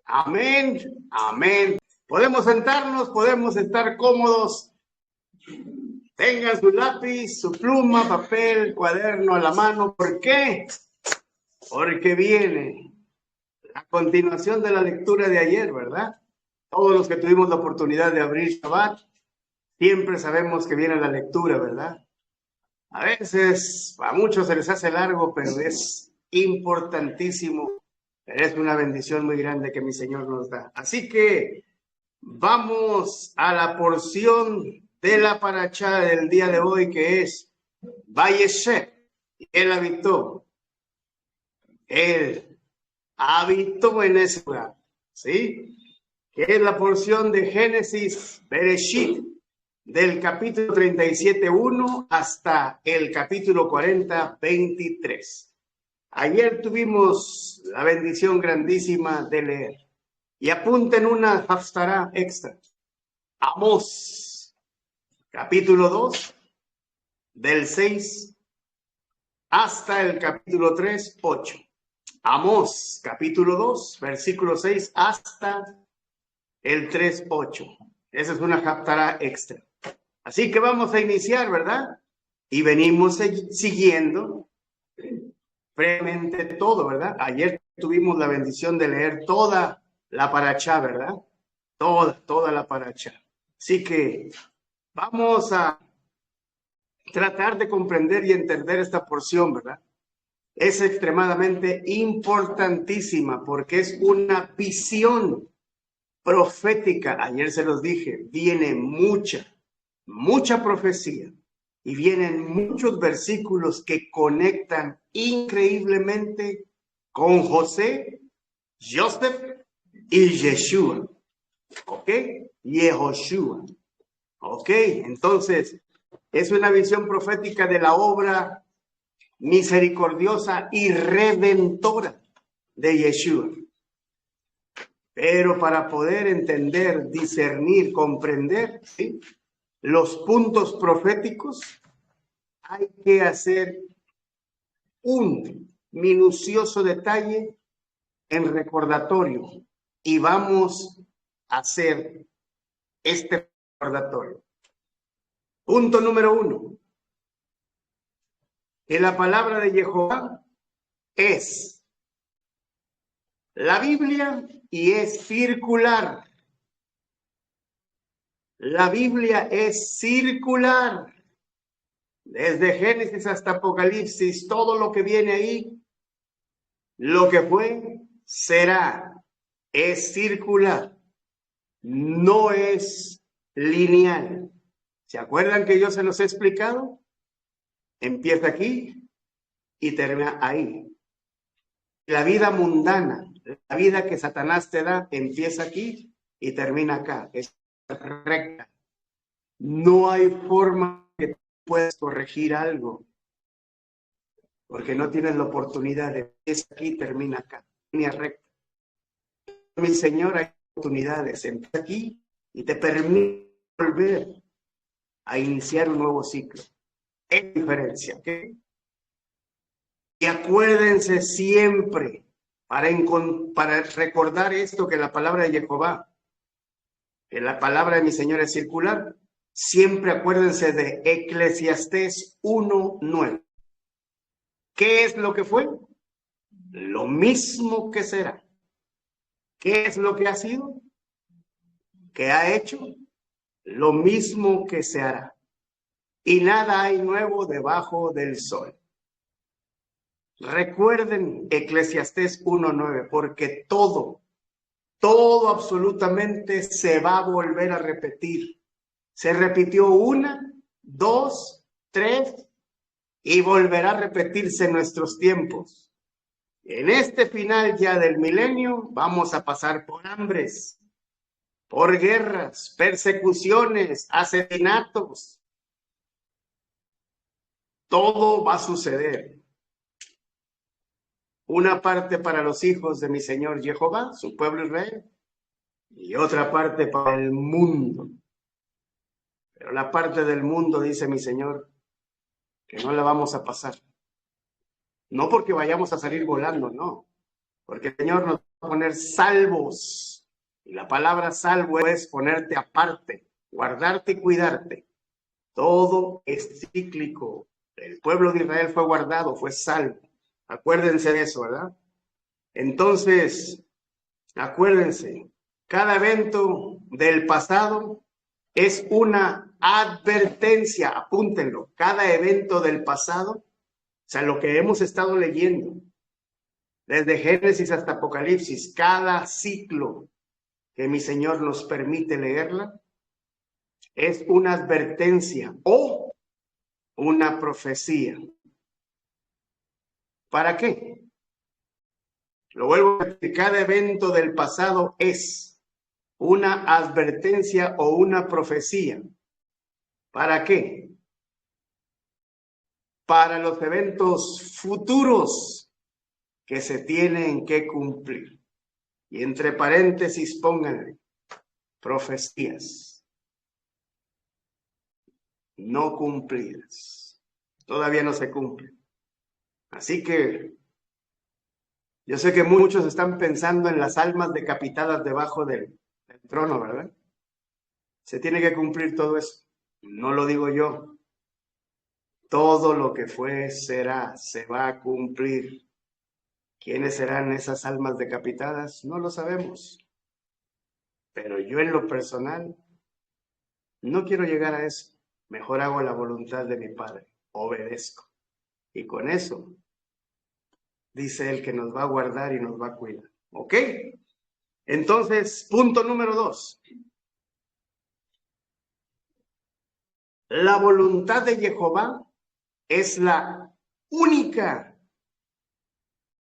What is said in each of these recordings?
Amén, amén. Podemos sentarnos, podemos estar cómodos. Tengan su lápiz, su pluma, papel, cuaderno a la mano. ¿Por qué? Porque viene la continuación de la lectura de ayer, ¿verdad? Todos los que tuvimos la oportunidad de abrir Shabbat, siempre sabemos que viene la lectura, ¿verdad? A veces a muchos se les hace largo, pero es importantísimo. Es una bendición muy grande que mi Señor nos da. Así que vamos a la porción de la paracha del día de hoy, que es Vayeshev. Él habitó en ese lugar, ¿sí? Que es la porción de Génesis, Bereshit, del capítulo 37:1 hasta el capítulo 40:23. Ayer tuvimos la bendición grandísima de leer. Y apunten una haftará extra. Amós, capítulo 2, del 6 hasta el capítulo 3, 8. Amós, capítulo 2, versículo 6 hasta el 3, 8. Esa es una haftará extra. Así que vamos a iniciar, ¿verdad? Y venimos siguiendo previamente todo, ¿verdad? Ayer tuvimos la bendición de leer toda la paracha, ¿verdad? Toda la paracha. Así que vamos a tratar de comprender y entender esta porción, ¿verdad? Es extremadamente importantísima porque es una visión profética. Ayer se los dije, viene mucha profecía y vienen muchos versículos que conectan increíblemente con José, Joseph y Yeshua. ¿Ok? Yehoshua. ¿Ok? Entonces, es una visión profética de la obra misericordiosa y redentora de Yeshua. Pero para poder entender, discernir, comprender, ¿sí?, los puntos proféticos, hay que hacer un minucioso detalle en recordatorio. Y vamos a hacer este recordatorio. Punto número 1. Que la palabra de Jehová es la Biblia y es circular. La Biblia es circular. Desde Génesis hasta Apocalipsis, todo lo que viene ahí, lo que fue, será. Es circular. No es lineal. ¿Se acuerdan que yo se los he explicado? Empieza aquí y termina ahí. La vida mundana, la vida que Satanás te da, empieza aquí y termina acá. Es recta. No hay forma que puedas corregir algo, porque no tienes la oportunidad de empieza aquí y termina acá. Línea recta. Mi Señor, hay oportunidades. Empieza aquí y te permite volver a iniciar un nuevo ciclo. Es diferencia, ¿ok? Y acuérdense siempre, para recordar esto, que la palabra de Jehová, que la palabra de mi Señor es circular, siempre acuérdense de Eclesiastés 1:9. ¿Qué es lo que fue? Lo mismo que será. ¿Qué es lo que ha sido? ¿Qué ha hecho? Lo mismo que se hará. Y nada hay nuevo debajo del sol. Recuerden Eclesiastés 1:9, porque todo absolutamente se va a volver a repetir. Se repitió 1, 2, 3 y volverá a repetirse en nuestros tiempos. En este final ya del milenio vamos a pasar por hambres, por guerras, persecuciones, asesinatos. Todo va a suceder. Una parte para los hijos de mi Señor Jehová, su pueblo Israel, y otra parte para el mundo. Pero la parte del mundo, dice mi Señor, que no la vamos a pasar. No porque vayamos a salir volando, no. Porque el Señor nos a poner salvos. Y la palabra salvo es ponerte aparte, guardarte y cuidarte. Todo es cíclico. El pueblo de Israel fue guardado, fue salvo. Acuérdense de eso, ¿verdad? Entonces, acuérdense, cada evento del pasado es una advertencia, apúntenlo, cada evento del pasado, o sea, lo que hemos estado leyendo, desde Génesis hasta Apocalipsis, cada ciclo que mi Señor nos permite leerla, es una advertencia o una profecía. ¿Para qué? Lo vuelvo a repetir, cada evento del pasado es una advertencia o una profecía. ¿Para qué? Para los eventos futuros que se tienen que cumplir. Y entre paréntesis pónganle profecías no cumplidas. Todavía no se cumplen. Así que yo sé que muchos están pensando en las almas decapitadas debajo del trono, ¿verdad? Se tiene que cumplir todo eso. No lo digo yo. Todo lo que fue será, se va a cumplir. ¿Quiénes serán esas almas decapitadas? No lo sabemos. Pero yo en lo personal no quiero llegar a eso. Mejor hago la voluntad de mi Padre. Obedezco. Y con eso, dice Él que nos va a guardar y nos va a cuidar. ¿Ok? Entonces, punto número 2. La voluntad de Jehová es la única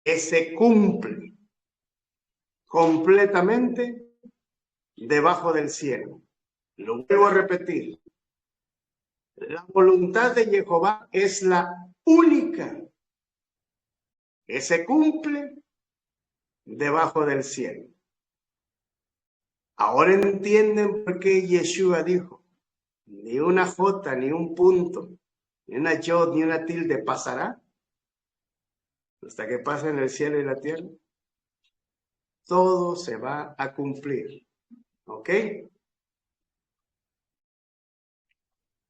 que se cumple completamente debajo del cielo. Lo vuelvo a repetir. La voluntad de Jehová es la única que se cumple debajo del cielo. Ahora entienden por qué Yeshua dijo, ni una jota, ni un punto, ni una yod, ni una tilde pasará hasta que pasen el cielo y la tierra. Todo se va a cumplir. ¿Ok?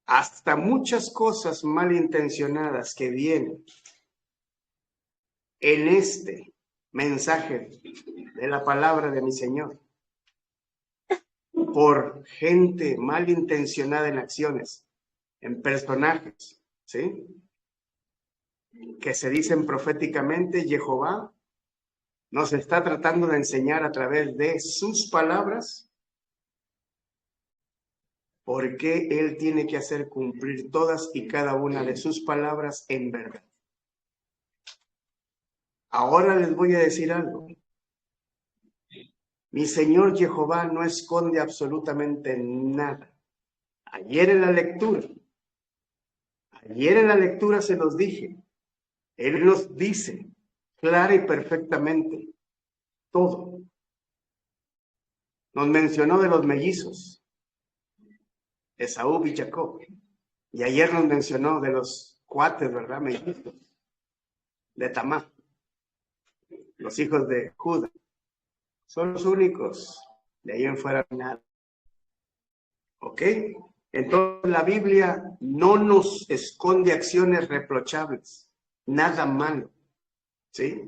Hasta muchas cosas malintencionadas que vienen en este mensaje de la palabra de mi Señor por gente malintencionada en acciones, en personajes, ¿sí? Que se dicen proféticamente, Jehová nos está tratando de enseñar a través de sus palabras por qué Él tiene que hacer cumplir todas y cada una de sus palabras en verdad. Ahora les voy a decir algo. Mi Señor Jehová no esconde absolutamente nada. Ayer en la lectura se los dije. Él nos dice clara y perfectamente todo. Nos mencionó de los mellizos, Esaú y Jacob. Y ayer nos mencionó de los cuates, ¿verdad? Mellizos, de Tamar, los hijos de Judá. Son los únicos. De ahí en fuera nada. ¿Ok? Entonces la Biblia no nos esconde acciones reprochables, nada malo. ¿Sí?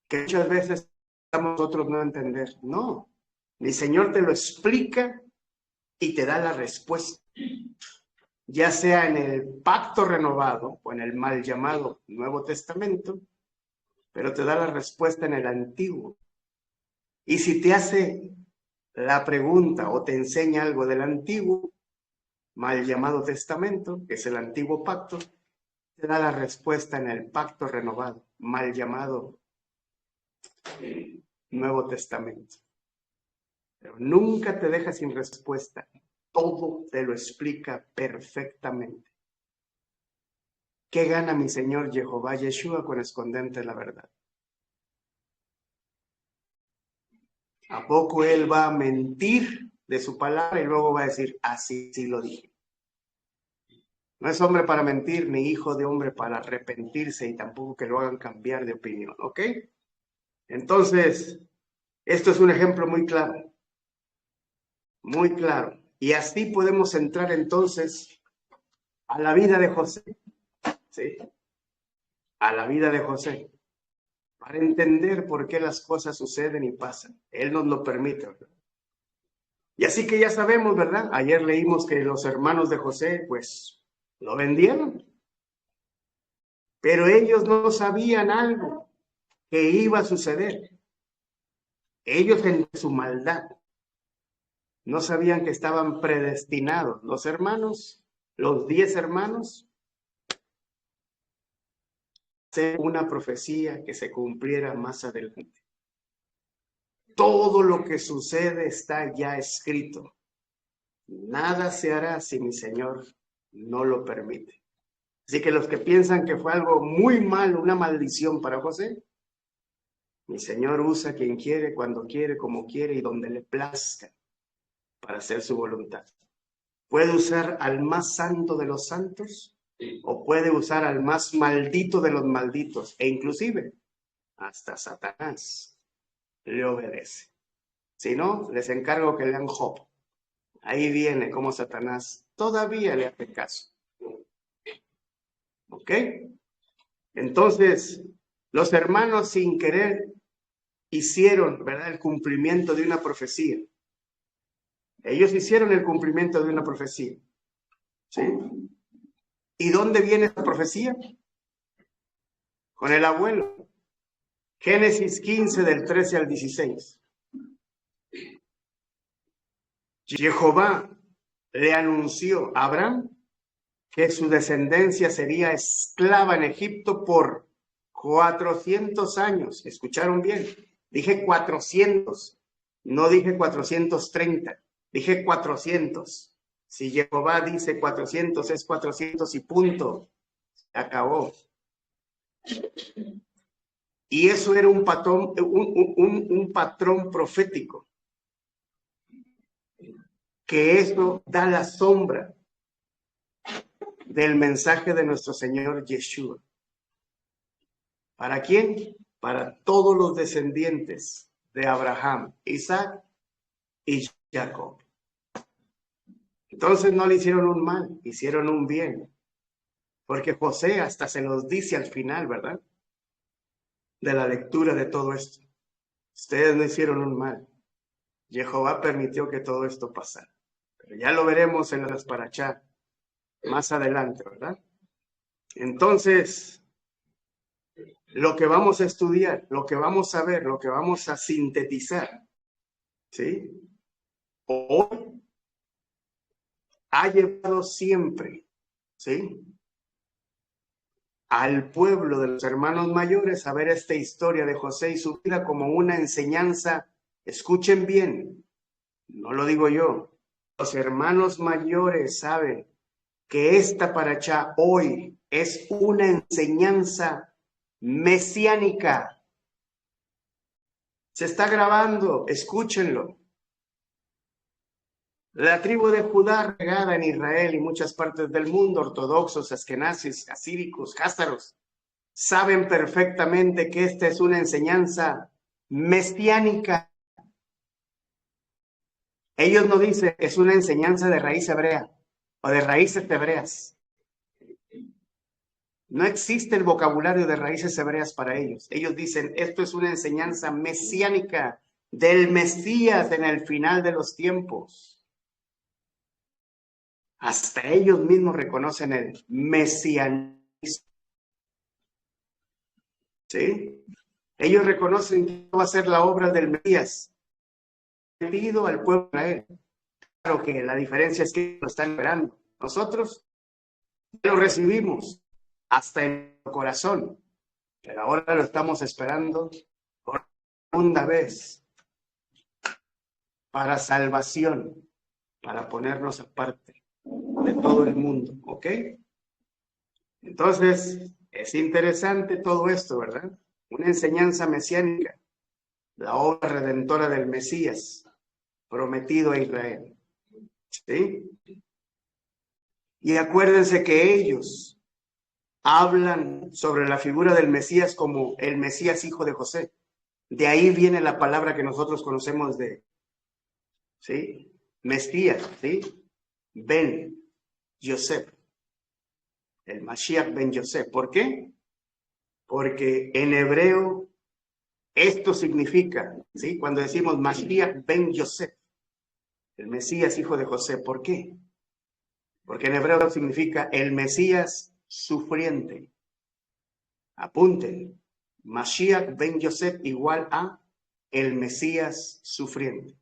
Que muchas veces nosotros no entender. No. Mi Señor te lo explica y te da la respuesta. Ya sea en el pacto renovado o en el mal llamado Nuevo Testamento, pero te da la respuesta en el antiguo. Y si te hace la pregunta o te enseña algo del antiguo, mal llamado Testamento, que es el antiguo pacto, te da la respuesta en el pacto renovado, mal llamado Nuevo Testamento. Pero nunca te deja sin respuesta. Todo te lo explica perfectamente. ¿Qué gana mi Señor Jehová Yeshua con esconderte la verdad? ¿A poco Él va a mentir de su palabra y luego va a decir, así sí lo dije? No es hombre para mentir, ni hijo de hombre para arrepentirse y tampoco que lo hagan cambiar de opinión, ¿ok? Entonces, esto es un ejemplo muy claro, muy claro. Y así podemos entrar entonces a la vida de José, ¿sí? A la vida de José, para entender por qué las cosas suceden y pasan. Él nos lo permite, ¿verdad? Y así que ya sabemos, ¿verdad? Ayer leímos que los hermanos de José, pues, lo vendieron. Pero ellos no sabían algo que iba a suceder. Ellos en su maldad no sabían que estaban predestinados. Los hermanos, los 10 hermanos, ser una profecía que se cumpliera más adelante. Todo lo que sucede está ya escrito. Nada se hará si mi Señor no lo permite. Así que los que piensan que fue algo muy malo, una maldición para José, mi Señor usa a quien quiere, cuando quiere, como quiere y donde le plazca para hacer su voluntad. Puede usar al más santo de los santos o puede usar al más maldito de los malditos e inclusive hasta Satanás le obedece. Si no, les encargo que lean Job. Ahí viene cómo Satanás todavía le hace caso. ¿Ok? Entonces, los hermanos sin querer hicieron, ¿verdad?, el cumplimiento de una profecía. Ellos hicieron el cumplimiento de una profecía. ¿Sí? ¿Y dónde viene esta profecía? Con el abuelo. Génesis 15 del 13 al 16. Jehová le anunció a Abraham que su descendencia sería esclava en Egipto por 400 años. ¿Escucharon bien? Dije 400, no dije 430, dije 400. Si Jehová dice 400, es 400 y punto. Acabó. Y eso era un patrón profético. Que eso da la sombra del mensaje de nuestro Señor Yeshua. ¿Para quién? Para todos los descendientes de Abraham, Isaac y Jacob. Entonces no le hicieron un mal, hicieron un bien. Porque José hasta se los dice al final, ¿verdad? De la lectura de todo esto. Ustedes no hicieron un mal. Jehová permitió que todo esto pasara. Pero ya lo veremos en las parachá más adelante, ¿verdad? Entonces, lo que vamos a estudiar, lo que vamos a ver, lo que vamos a sintetizar, ¿sí? Hoy ha llevado siempre, ¿sí?, al pueblo de los hermanos mayores a ver esta historia de José y su vida como una enseñanza. Escuchen bien, no lo digo yo. Los hermanos mayores saben que esta parachá hoy es una enseñanza mesiánica. Se está grabando, escúchenlo. La tribu de Judá, regada en Israel y muchas partes del mundo, ortodoxos, askenazis, asíricos, cástaros, saben perfectamente que esta es una enseñanza mesiánica. Ellos no dicen es una enseñanza de raíz hebrea o de raíces hebreas. No existe el vocabulario de raíces hebreas para ellos. Ellos dicen esto es una enseñanza mesiánica del Mesías en el final de los tiempos. Hasta ellos mismos reconocen el mesianismo. ¿Sí? Ellos reconocen que va a ser la obra del Mesías. Pido al pueblo de Israel. Claro que la diferencia es que lo están esperando. Nosotros lo recibimos hasta en el corazón, pero ahora lo estamos esperando por segunda vez para salvación, para ponernos aparte de todo el mundo, ¿ok? Entonces, es interesante todo esto, ¿verdad? Una enseñanza mesiánica, la obra redentora del Mesías, prometido a Israel, ¿sí? Y acuérdense que ellos hablan sobre la figura del Mesías como el Mesías hijo de José. De ahí viene la palabra que nosotros conocemos de, ¿sí? Mesías, ¿sí? Ben Yosef, el Mashiach Ben Yosef. ¿Por qué? Porque en hebreo esto significa, ¿sí? Cuando decimos Mashiach Ben Yosef, el Mesías hijo de José, ¿por qué? Porque en hebreo significa el Mesías sufriente. Apunten, Mashiach Ben Yosef igual a el Mesías sufriente.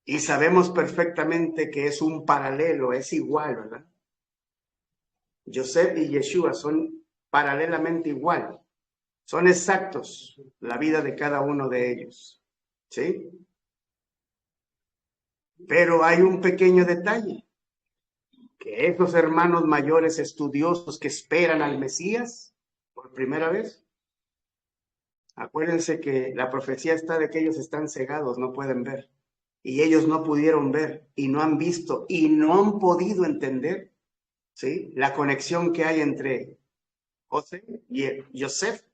Y sabemos perfectamente que es un paralelo, es igual, ¿verdad? Yosef y Yeshua son paralelamente igual. Son exactos la vida de cada uno de ellos. ¿Sí? Pero hay un pequeño detalle, que esos hermanos mayores estudiosos que esperan al Mesías por primera vez, acuérdense que la profecía está de que ellos están cegados, no pueden ver. Y ellos no pudieron ver y no han visto y no han podido entender, ¿sí?, la conexión que hay entre José y Yosef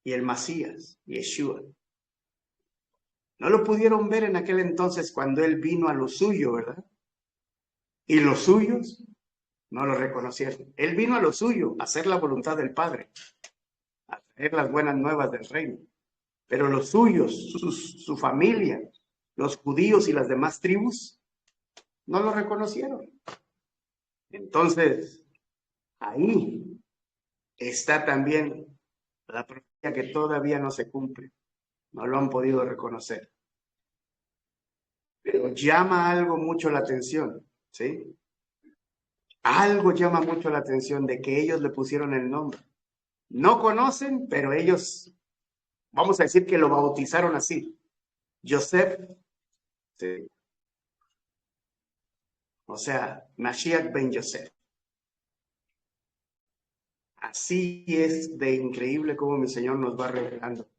y el Mesías, Yeshua. No lo pudieron ver en aquel entonces cuando él vino a lo suyo, ¿verdad? Y los suyos no lo reconocieron. Él vino a lo suyo, a hacer la voluntad del Padre, a traer las buenas nuevas del reino. Pero los suyos, su familia, los judíos y las demás tribus, no lo reconocieron. Entonces, ahí está también la profecía que todavía no se cumple. No lo han podido reconocer. Pero llama algo mucho la atención, ¿sí? Algo llama mucho la atención de que ellos le pusieron el nombre. No conocen, pero ellos, vamos a decir que lo bautizaron así. Yosef, ¿sí? O sea, Mashiach Ben Yosef. Así es de increíble como mi Señor nos va revelando.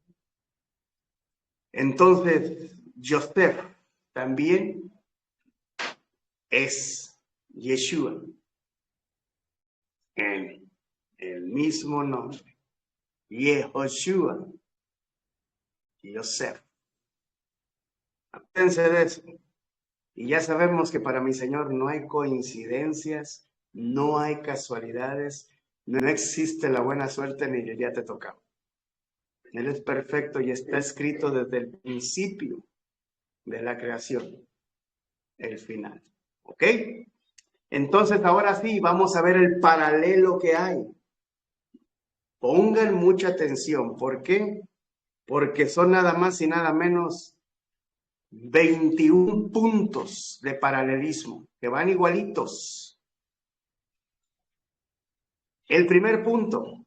Entonces, Yosef también es Yeshua, en el mismo nombre. Yehoshua, Yosef. Acuérdense de eso. Y ya sabemos que para mi Señor no hay coincidencias, no hay casualidades, no existe la buena suerte ni que ya te tocaba. Él es perfecto y está escrito desde el principio de la creación, el final. ¿Ok? Entonces ahora sí, vamos a ver el paralelo que hay. Pongan mucha atención. ¿Por qué? Porque son nada más y nada menos 21 puntos de paralelismo que van igualitos. El primer punto,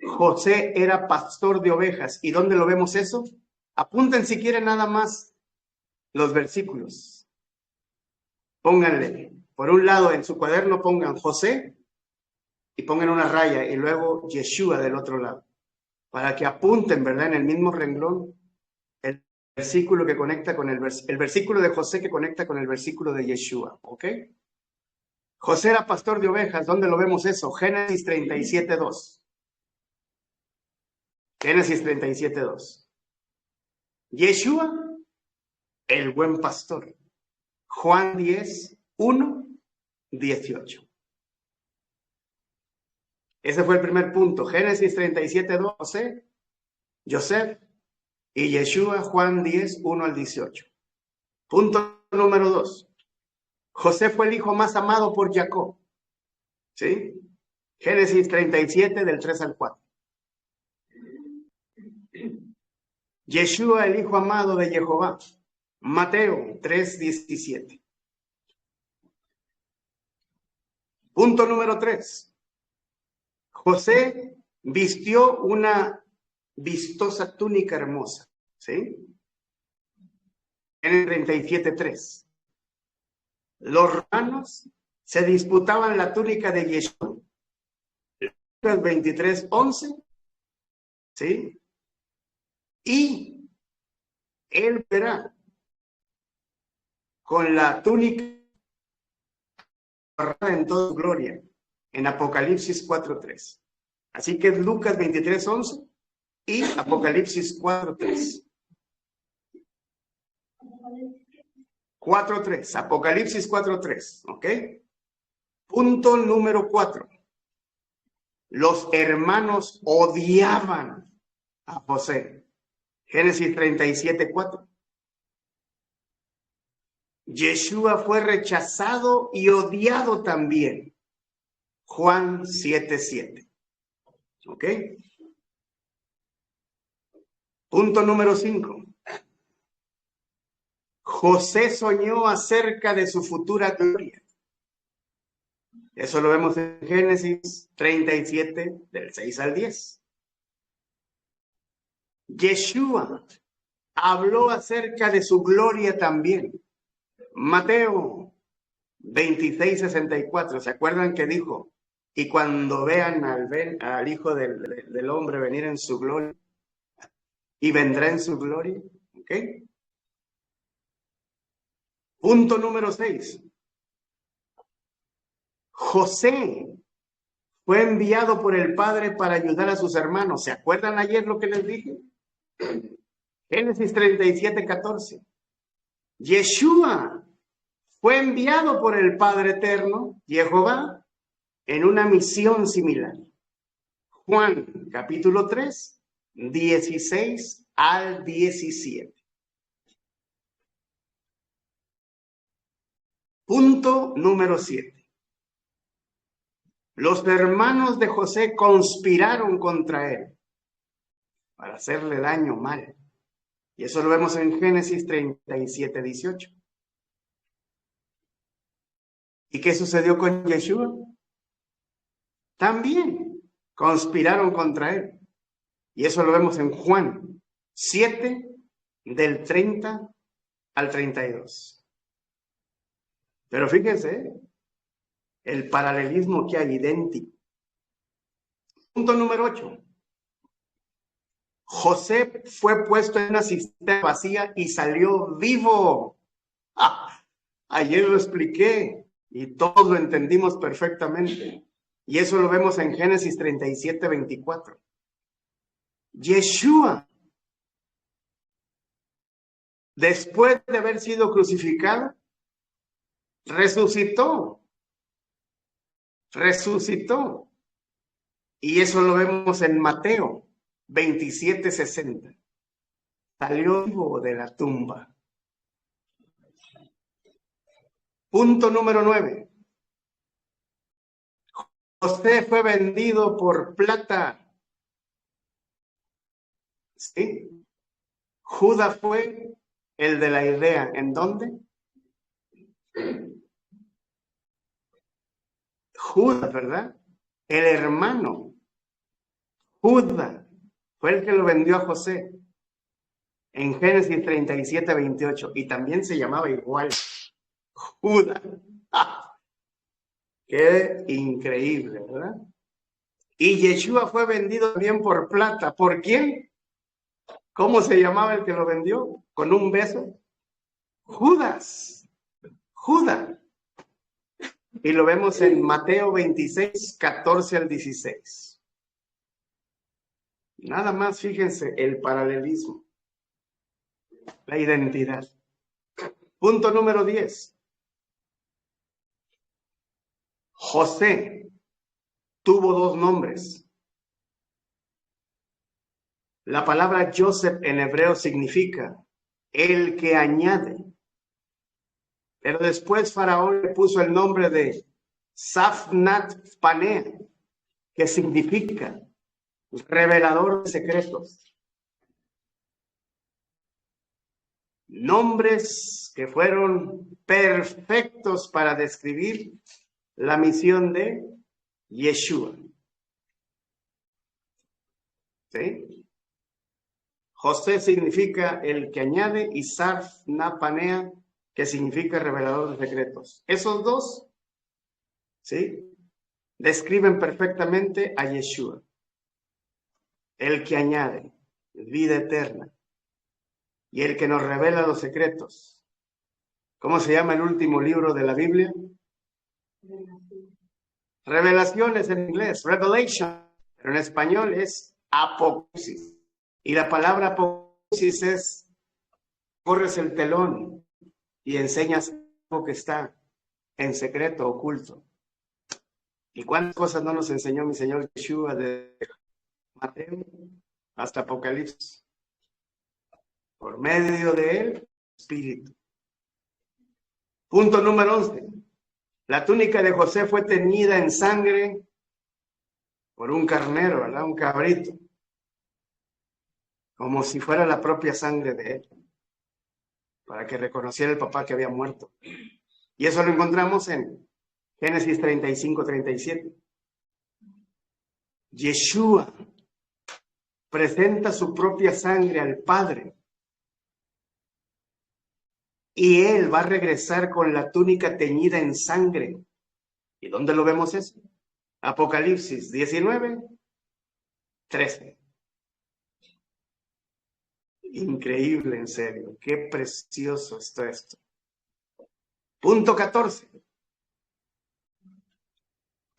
José era pastor de ovejas. ¿Y dónde lo vemos eso? Apunten si quieren nada más los versículos. Pónganle, por un lado en su cuaderno pongan José y pongan una raya y luego Yeshua del otro lado, para que apunten, ¿verdad?, en el mismo renglón el versículo que conecta con el versículo de José que conecta con el versículo de Yeshua, ¿ok? José era pastor de ovejas. ¿Dónde lo vemos eso? Génesis 37:2. Génesis 37:2. Yeshua, el buen pastor. Juan 10:1-18. Ese fue el primer punto. Génesis 37:2, José, Yosef y Yeshua, Juan 10:1-18. Punto número 2. José fue el hijo más amado por Jacob. ¿Sí? Génesis 37 del 3 al 4. Yeshua, el hijo amado de Jehová. Mateo 3:17. Punto número 3. José vistió una vistosa túnica hermosa. ¿Sí? En el 37:3. Los romanos se disputaban la túnica de Yeshua. Lucas 23:11. ¿Sí? Y él verá con la túnica en toda su gloria. en Apocalipsis 4:3. Así que es Lucas 23:11 y Apocalipsis 4:3. 4:3, Apocalipsis 4:3, ¿ok? Punto número 4. Los hermanos odiaban a José. Génesis 37:4. Yeshua fue rechazado y odiado también. Juan 7:7. ¿Ok? Punto número 5. José soñó acerca de su futura gloria. Eso lo vemos en Génesis 37, del 6 al 10. Yeshua habló acerca de su gloria también. Mateo 26:64. ¿Se acuerdan que dijo? Y cuando vean al Hijo del Hombre venir en su gloria, y vendrá en su gloria. ¿Ok? Punto número 6. José fue enviado por el Padre para ayudar a sus hermanos. ¿Se acuerdan ayer lo que les dije? Génesis 37:14. Yeshua fue enviado por el Padre Eterno, Jehová, en una misión similar. Juan, capítulo 3, 16 al 17. Punto número 7. Los hermanos de José conspiraron contra él para hacerle daño mal. Y eso lo vemos en Génesis 37:18. ¿Y qué sucedió con Yeshua? También conspiraron contra él. Y eso lo vemos en Juan 7, del 30 al 32. Pero fíjense, el paralelismo que hay idéntico. Punto número 8. José fue puesto en una cisterna vacía y salió vivo. Ayer lo expliqué y todos lo entendimos perfectamente. Y eso lo vemos en Génesis 37:24. Yeshua, después de haber sido crucificado, resucitó. Y eso lo vemos en Mateo 27:60. Salió vivo de la tumba. Punto número 9. José fue vendido por plata. ¿Sí? Judas fue el de la idea. ¿En dónde? Judas, ¿verdad? El hermano. Judas fue el que lo vendió a José. En Génesis 37:28. Y también se llamaba igual. Judas. Qué increíble, ¿verdad? Y Yeshua fue vendido también por plata. ¿Por quién? ¿Cómo se llamaba el que lo vendió? ¿Con un beso? Judas. Judas. Y lo vemos en Mateo 26:14 al 16. Nada más, fíjense, el paralelismo. La identidad. Punto número 10. José tuvo dos nombres. La palabra Joseph en hebreo significa el que añade. Pero después Faraón le puso el nombre de Safnat Panea, que significa revelador de secretos. Nombres que fueron perfectos para describir la misión de Yeshua. ¿Sí? José significa el que añade y Sarf Napanea, que significa revelador de secretos. Esos dos, ¿sí?, describen perfectamente a Yeshua, el que añade vida eterna y el que nos revela los secretos. ¿Cómo se llama el último libro de la Biblia? Revelaciones en inglés, revelation, pero en español es apocalipsis. Y la palabra apocalipsis es, corres el telón y enseñas algo que está en secreto, oculto. ¿Y cuántas cosas no nos enseñó mi Señor Yeshua de Mateo hasta Apocalipsis? Por medio de él, Espíritu. Punto número 11. La túnica de José fue teñida en sangre por un carnero, ¿verdad? Un cabrito. Como si fuera la propia sangre de él. Para que reconociera el papá que había muerto. Y eso lo encontramos en Génesis 35-37. Yeshua presenta su propia sangre al Padre. Y él va a regresar con la túnica teñida en sangre. ¿Y dónde lo vemos eso? Apocalipsis 19:13. Increíble, en serio. Qué precioso está esto. Punto 14.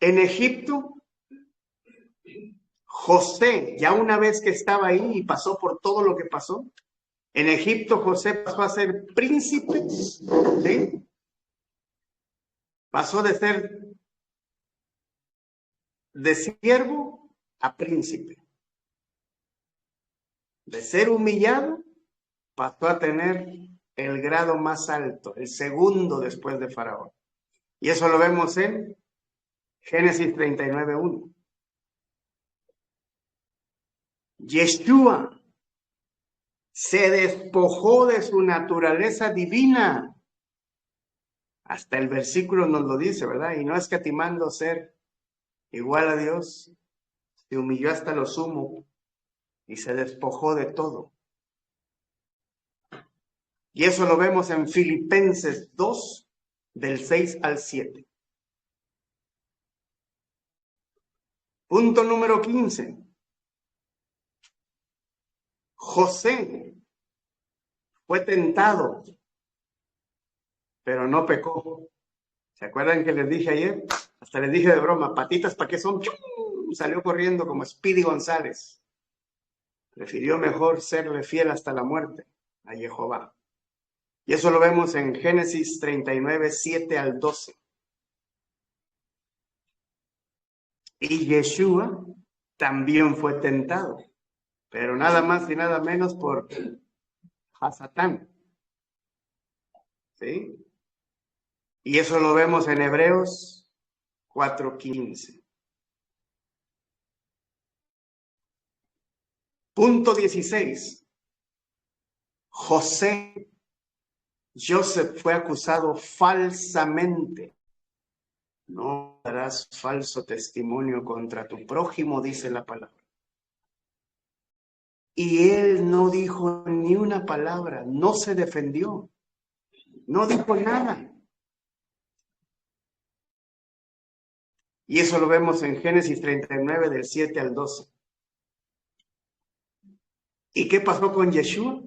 En Egipto, José, ya una vez que estaba ahí y pasó por todo lo que pasó, en Egipto José pasó a ser príncipe, ¿sí? Pasó de ser de siervo a príncipe. De ser humillado, pasó a tener el grado más alto, el segundo después de Faraón. Y eso lo vemos en Génesis 39:1. Yeshua se despojó de su naturaleza divina. Hasta el versículo nos lo dice, ¿verdad? Y no escatimando ser igual a Dios, se humilló hasta lo sumo y se despojó de todo. Y eso lo vemos en Filipenses 2, del 6 al 7. Punto número 15. José fue tentado, pero no pecó. ¿Se acuerdan que les dije ayer? Hasta les dije de broma, patitas, ¿para qué son? ¡Chum! Salió corriendo como Speedy González. Prefirió mejor serle fiel hasta la muerte a Jehová. Y eso lo vemos en Génesis 39, 7 al 12. Y Yeshua también fue tentado, pero nada más y nada menos por Hasatán. ¿Sí? Y eso lo vemos en Hebreos 4:15. Punto 16. Joseph fue acusado falsamente. No darás falso testimonio contra tu prójimo, dice la palabra. Y él no dijo ni una palabra, no se defendió, no dijo nada. Y eso lo vemos en Génesis 39, del 7 al 12. ¿Y qué pasó con Yeshua?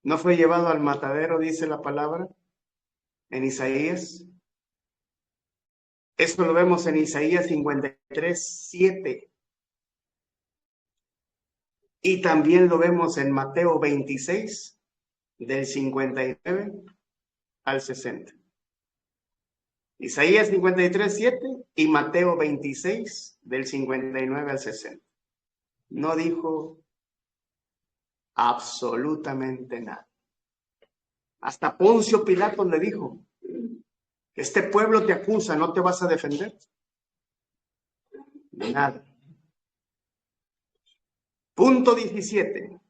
¿No fue llevado al matadero, dice la palabra, en Isaías? Eso lo vemos en Isaías 53, 7. Y también lo vemos en Mateo 26, del 59 al 60. Isaías 53, 7 y Mateo 26, del 59 al 60. No dijo absolutamente nada. Hasta Poncio Pilato le dijo, este pueblo te acusa, ¿no te vas a defender? Nada. Punto 17.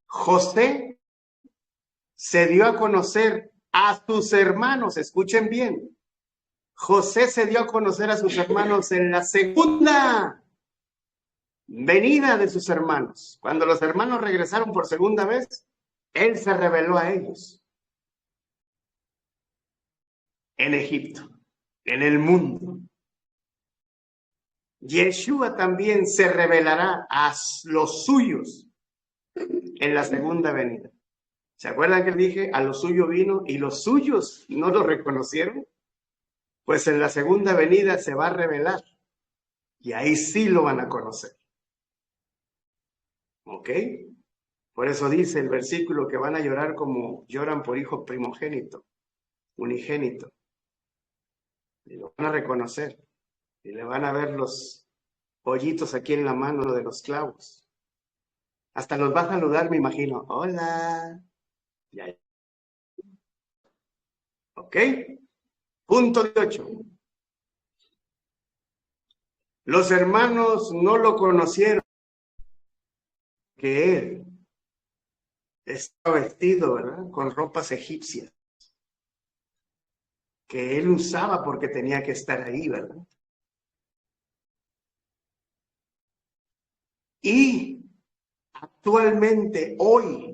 José se dio a conocer a sus hermanos, escuchen bien. José se dio a conocer a sus hermanos en la segunda venida de sus hermanos. Cuando los hermanos regresaron por segunda vez, él se reveló a ellos. En Egipto, en el mundo. Yeshua también se revelará a los suyos en la segunda venida. ¿Se acuerdan que dije, a lo suyo vino y los suyos no lo reconocieron? Pues en la segunda venida se va a revelar y ahí sí lo van a conocer. ¿Ok? Por eso dice el versículo que van a llorar como lloran por hijo primogénito, unigénito. Y lo van a reconocer. Y le van a ver los hoyitos aquí en la mano de los clavos. Hasta los va a saludar, me imagino. Hola. Ya. ¿Ok? Punto 8. Los hermanos no lo conocieron, que él estaba vestido, ¿verdad? Con ropas egipcias, que él usaba porque tenía que estar ahí, ¿verdad? Y actualmente, hoy,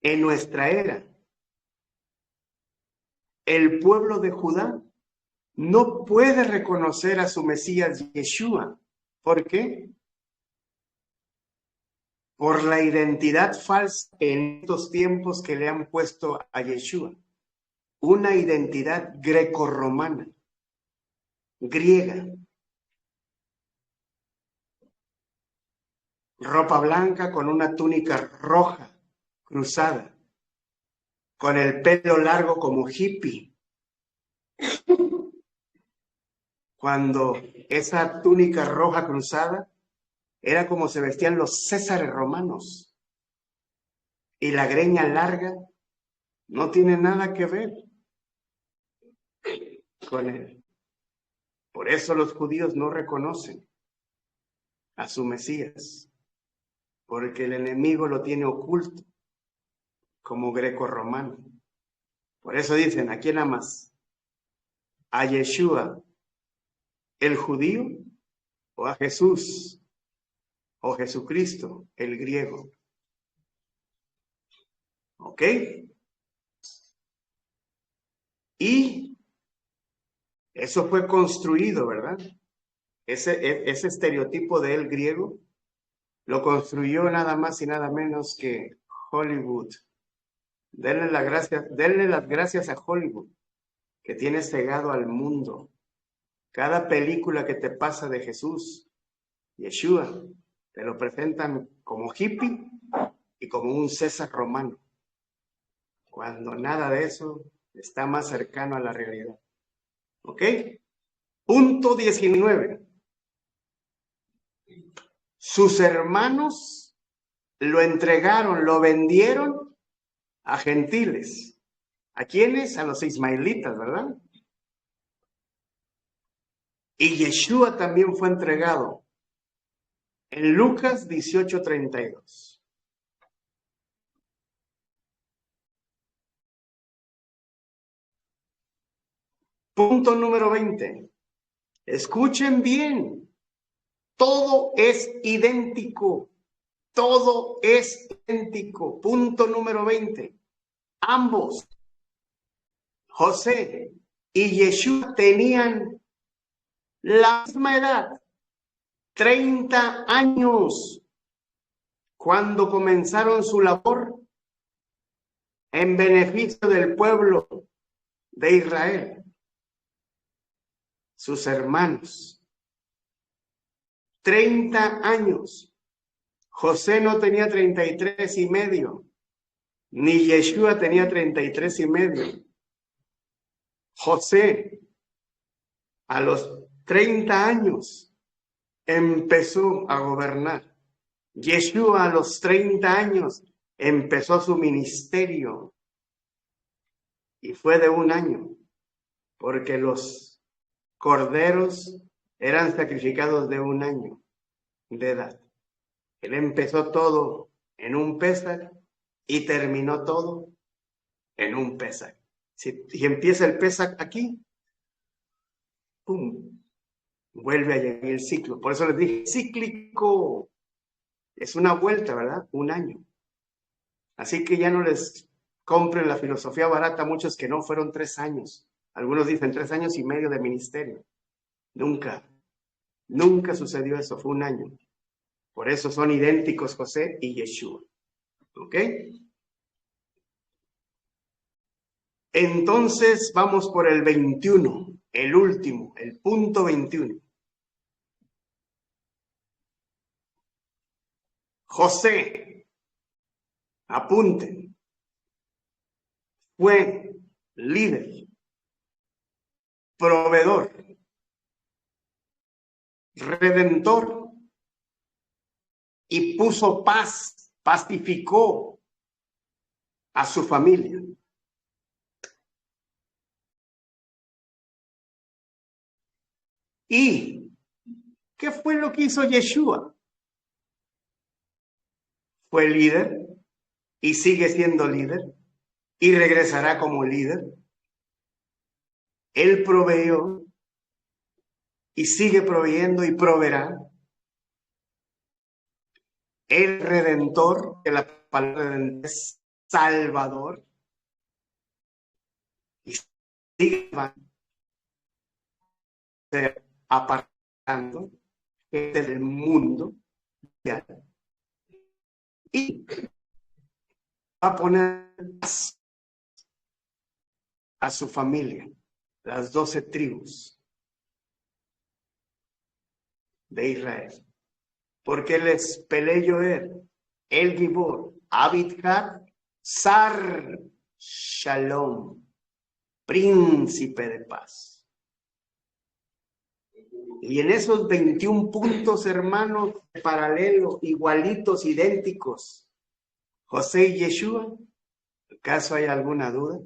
en nuestra era, el pueblo de Judá no puede reconocer a su Mesías Yeshua. ¿Por qué? Por la identidad falsa en estos tiempos que le han puesto a Yeshua. Una identidad grecorromana, griega. Ropa blanca con una túnica roja, cruzada, con el pelo largo como hippie. Cuando esa túnica roja cruzada era como se vestían los césares romanos. Y la greña larga no tiene nada que ver con él. Por eso los judíos no reconocen a su Mesías, porque el enemigo lo tiene oculto como greco-romano. Por eso dicen, ¿a quién amas? ¿A Yeshua, el judío, o a Jesús, o Jesucristo, el griego? ¿Ok? Y eso fue construido, ¿verdad? Ese estereotipo de él griego lo construyó nada más y nada menos que Hollywood. Denle las gracias a Hollywood, que tiene cegado al mundo. Cada película que te pasa de Jesús, Yeshua, te lo presentan como hippie y como un César romano, cuando nada de eso está más cercano a la realidad. ¿Ok? Punto 19. Sus hermanos lo entregaron, lo vendieron a gentiles. ¿A quiénes? A los ismaelitas, ¿verdad? Y Yeshua también fue entregado en Lucas 18:32. Punto número 20. Escuchen bien. Todo es idéntico. Todo es idéntico. Punto número 20. Ambos, José y Yeshua, tenían la misma edad, 30 años, cuando comenzaron su labor en beneficio del pueblo de Israel. Sus hermanos, 30 años. José no tenía 33 y medio, ni Yeshua tenía 33 y medio. José, a los 30 años, empezó a gobernar. Yeshua, a los 30 años, empezó su ministerio. Y fue de un año, porque los corderos eran sacrificados de un año de edad. Él empezó todo en un Pesach y terminó todo en un Pesach. Si empieza el Pesach aquí, ¡pum!, vuelve a llegar el ciclo. Por eso les dije, cíclico. Es una vuelta, ¿verdad? Un año. Así que ya no les compren la filosofía barata a muchos que no fueron 3 años. Algunos dicen 3 años y medio de ministerio. Nunca sucedió eso, fue un año. Por eso son idénticos José y Yeshua. ¿Ok? Entonces vamos por el 21, el último, el punto 21. José, apunten, fue líder, proveedor, redentor y puso paz, pacificó a su familia. ¿Y qué fue lo que hizo Yeshua? Fue líder y sigue siendo líder y regresará como líder. Él proveyó y sigue proveyendo y proveerá. El redentor, que la palabra es salvador, y sigue apartando gente del mundo y va a poner a su familia, las 12 tribus de Israel, porque él es Peleyoer, el Gibor, Abidhar, Sar Shalom, príncipe de paz. Y en esos 21 puntos, hermanos, paralelos, igualitos, idénticos, José y Yeshua, ¿acaso hay alguna duda?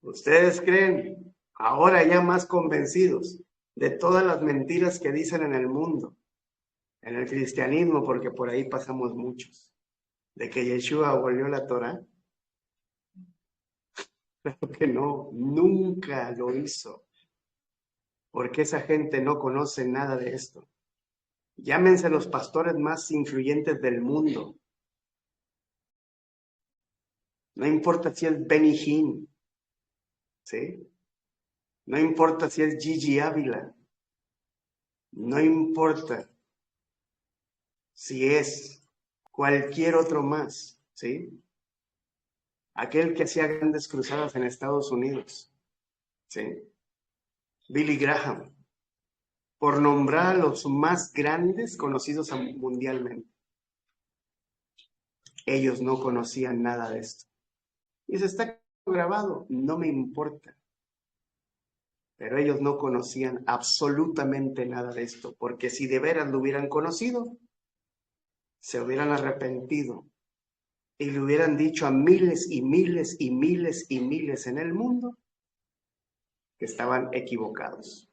¿Ustedes creen, ahora ya más convencidos de todas las mentiras que dicen en el mundo, en el cristianismo, porque por ahí pasamos muchos, de que Yeshua abolió la Torá? Claro que no, nunca lo hizo, porque esa gente no conoce nada de esto. Llámense los pastores más influyentes del mundo. No importa si es Benny Hinn, ¿sí? No importa si es Gigi Ávila. No importa si es cualquier otro más, ¿sí? Aquel que hacía grandes cruzadas en Estados Unidos, ¿sí? Billy Graham, por nombrar a los más grandes conocidos mundialmente. Ellos no conocían nada de esto. Y se está grabado, no me importa. Pero ellos no conocían absolutamente nada de esto, porque si de veras lo hubieran conocido, se hubieran arrepentido y le hubieran dicho a miles y miles y miles y miles en el mundo que estaban equivocados.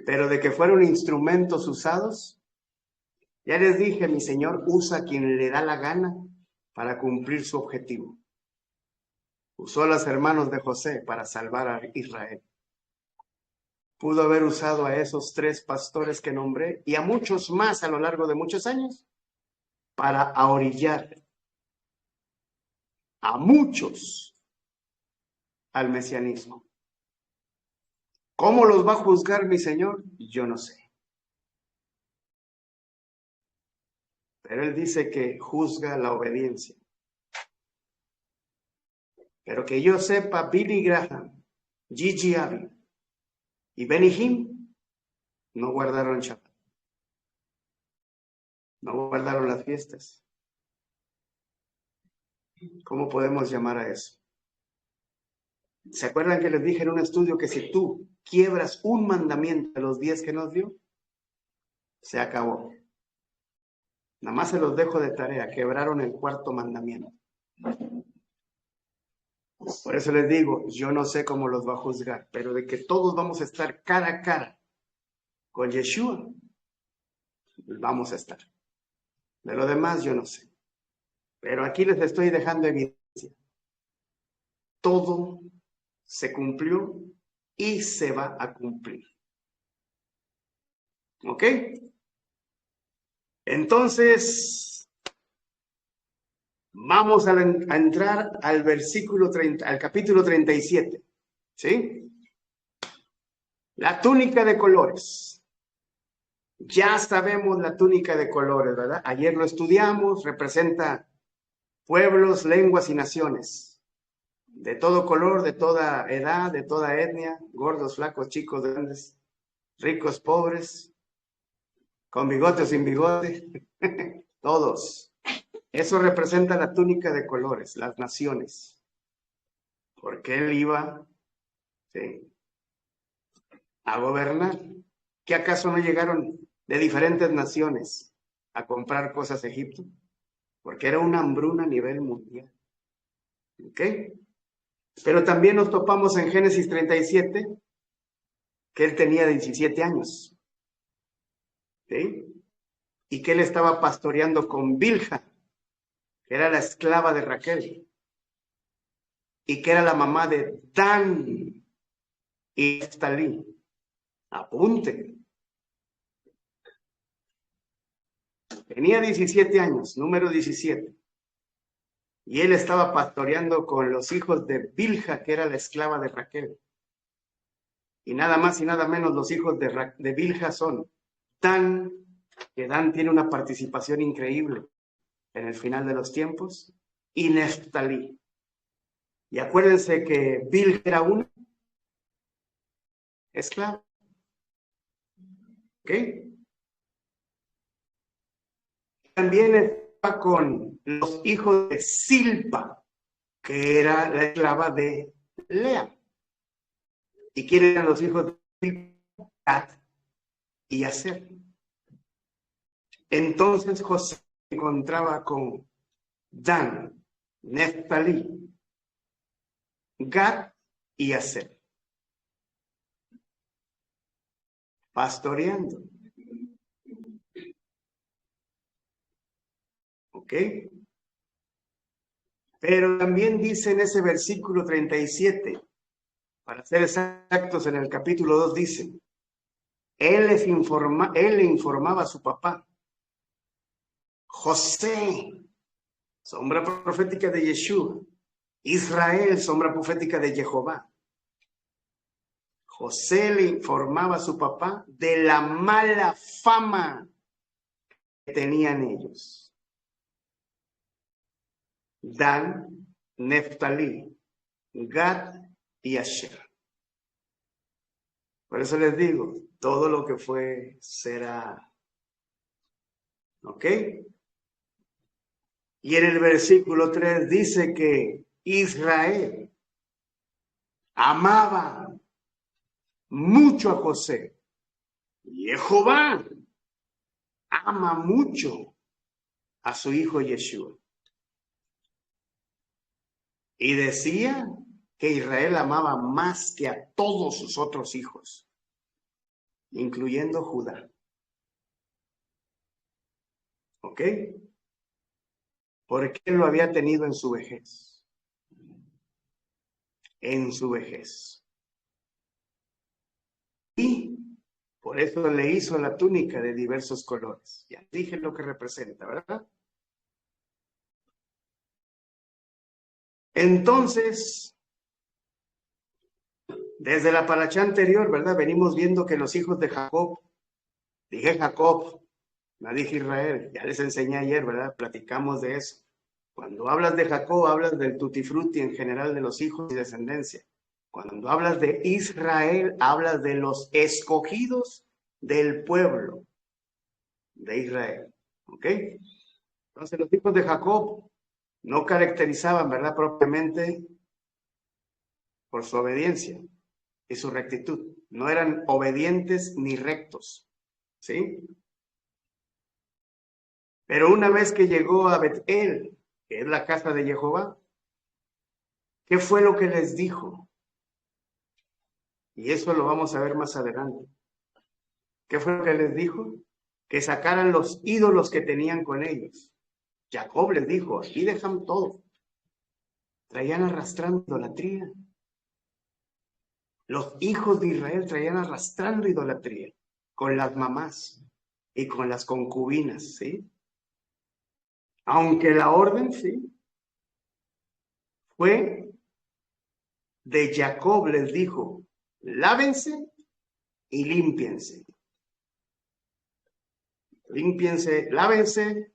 Pero de que fueron instrumentos usados, ya les dije, mi Señor usa a quien le da la gana para cumplir su objetivo. Usó a los hermanos de José para salvar a Israel. Pudo haber usado a esos 3 pastores que nombré y a muchos más a lo largo de muchos años para ahorillar a muchos al mesianismo. ¿Cómo los va a juzgar mi Señor? Yo no sé. Pero Él dice que juzga la obediencia. Pero que yo sepa, Billy Graham, Gigi Ávila y Benny Hinn no guardaron Shabbat. No guardaron las fiestas. ¿Cómo podemos llamar a eso? ¿Se acuerdan que les dije en un estudio que si tú quiebras un mandamiento de los 10 que nos dio, se acabó? Nada más se los dejo de tarea, quebraron el 4º mandamiento. Por eso les digo, yo no sé cómo los va a juzgar, pero de que todos vamos a estar cara a cara con Yeshua, vamos a estar. De lo demás yo no sé. Pero aquí les estoy dejando evidencia. Todo se cumplió y se va a cumplir. ¿Ok? Entonces, vamos a entrar al versículo 30, al capítulo 37. ¿Sí? La túnica de colores. Ya sabemos la túnica de colores, ¿verdad? Ayer lo estudiamos, representa pueblos, lenguas y naciones, de todo color, de toda edad, de toda etnia, gordos, flacos, chicos, grandes, ricos, pobres, con bigote o sin bigote, todos. Eso representa la túnica de colores, las naciones, porque él iba, sí, a gobernar. ¿Qué acaso no llegaron de diferentes naciones a comprar cosas a Egipto? Porque era una hambruna a nivel mundial. ¿Ok? Pero también nos topamos en Génesis 37, que él tenía 17 años. ¿Sí? Y que él estaba pastoreando con Bilha, que era la esclava de Raquel, y que era la mamá de Dan y Neftalí. Apunte. Tenía 17 años, número 17. Y él estaba pastoreando con los hijos de Bilha, que era la esclava de Raquel. Y nada más y nada menos los hijos de Bilha son Dan, que Dan tiene una participación increíble en el final de los tiempos, y Neftalí. Y acuérdense que Bilha era una esclava. ¿Ok? También estaba con los hijos de Silpa, que era la esclava de Lea. ¿Y quiénes eran los hijos de Silpa? Y Aser. Entonces José se encontraba con Dan, Neftalí, Gad y Aser, pastoreando. ¿Ok? Pero también dice en ese versículo 37, para ser exactos, en el capítulo 2 dice, él le informaba a su papá, José, sombra profética de Yeshua, Israel, sombra profética de Jehová. José le informaba a su papá de la mala fama que tenían ellos. Dan, Neftalí, Gad y Asher. Por eso les digo, todo lo que fue será. ¿Ok? Y en el versículo 3 dice que Israel amaba mucho a José. Y Jehová ama mucho a su hijo Yeshua. Y decía que Israel amaba más que a todos sus otros hijos, incluyendo Judá. ¿Ok? Porque él lo había tenido en su vejez. En su vejez. Y por eso le hizo la túnica de diversos colores. Ya dije lo que representa, ¿verdad? Entonces, desde la paracha anterior, ¿verdad? Venimos viendo que los hijos de Jacob, dije Jacob, no dije Israel, ya les enseñé ayer, ¿verdad? Platicamos de eso. Cuando hablas de Jacob, hablas del tutti frutti en general de los hijos y descendencia. Cuando hablas de Israel, hablas de los escogidos del pueblo de Israel. ¿Ok? Entonces los hijos de Jacob no caracterizaban, ¿verdad? Propiamente por su obediencia y su rectitud. No eran obedientes ni rectos. ¿Sí? Pero una vez que llegó a Betel, que es la casa de Jehová, ¿qué fue lo que les dijo? Y eso lo vamos a ver más adelante. ¿Qué fue lo que les dijo? Que sacaran los ídolos que tenían con ellos. Jacob les dijo, aquí dejan todo. Traían arrastrando idolatría. Los hijos de Israel traían arrastrando idolatría con las mamás y con las concubinas, ¿sí? Aunque la orden, sí, fue de Jacob, les dijo, lávense y límpiense. Límpiense, lávense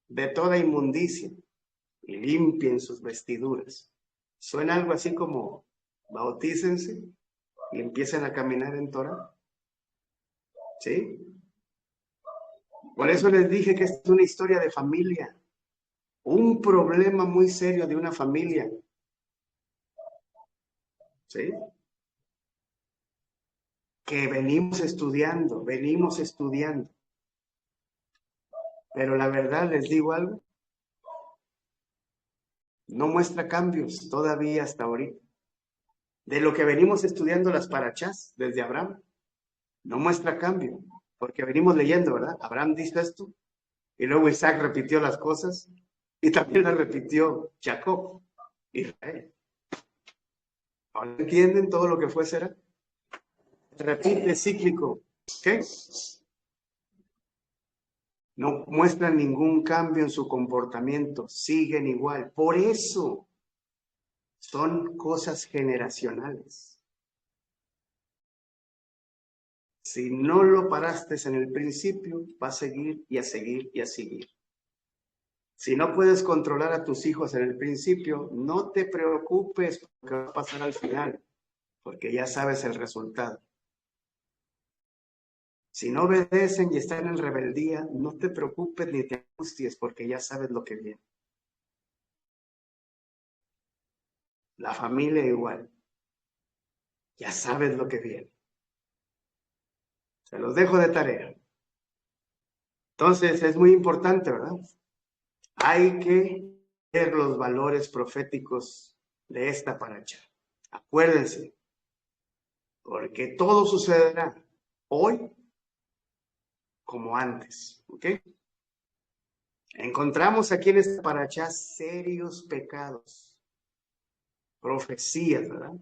de toda inmundicia. y limpien sus vestiduras. Suena algo así como bautícense y empiecen a caminar en Torah. ¿Sí? Por eso les dije que esta es una historia de familia. Un problema muy serio de una familia. ¿Sí? Que venimos estudiando. Pero la verdad, les digo algo, no muestra cambios todavía hasta ahorita. De lo que venimos estudiando las parachás desde Abraham, no muestra cambio, porque venimos leyendo, ¿verdad? Abraham dijo esto, y luego Isaac repitió las cosas, y también las repitió Jacob, Israel. ¿Ahora entienden todo lo que fue será? Repite cíclico, ¿ok? No muestran ningún cambio en su comportamiento, siguen igual. Por eso son cosas generacionales. Si no lo paraste en el principio, va a seguir y a seguir y a seguir. Si no puedes controlar a tus hijos en el principio, no te preocupes por lo que va a pasar al final, porque ya sabes el resultado. Si no obedecen y están en rebeldía, no te preocupes ni te angusties, porque ya sabes lo que viene. La familia igual. Ya sabes lo que viene. Se los dejo de tarea. Entonces, es muy importante, ¿verdad? Hay que ver los valores proféticos de esta paracha. Acuérdense, porque todo sucederá hoy como antes, ¿ok? Encontramos aquí en esta paracha serios pecados, profecías, ¿verdad?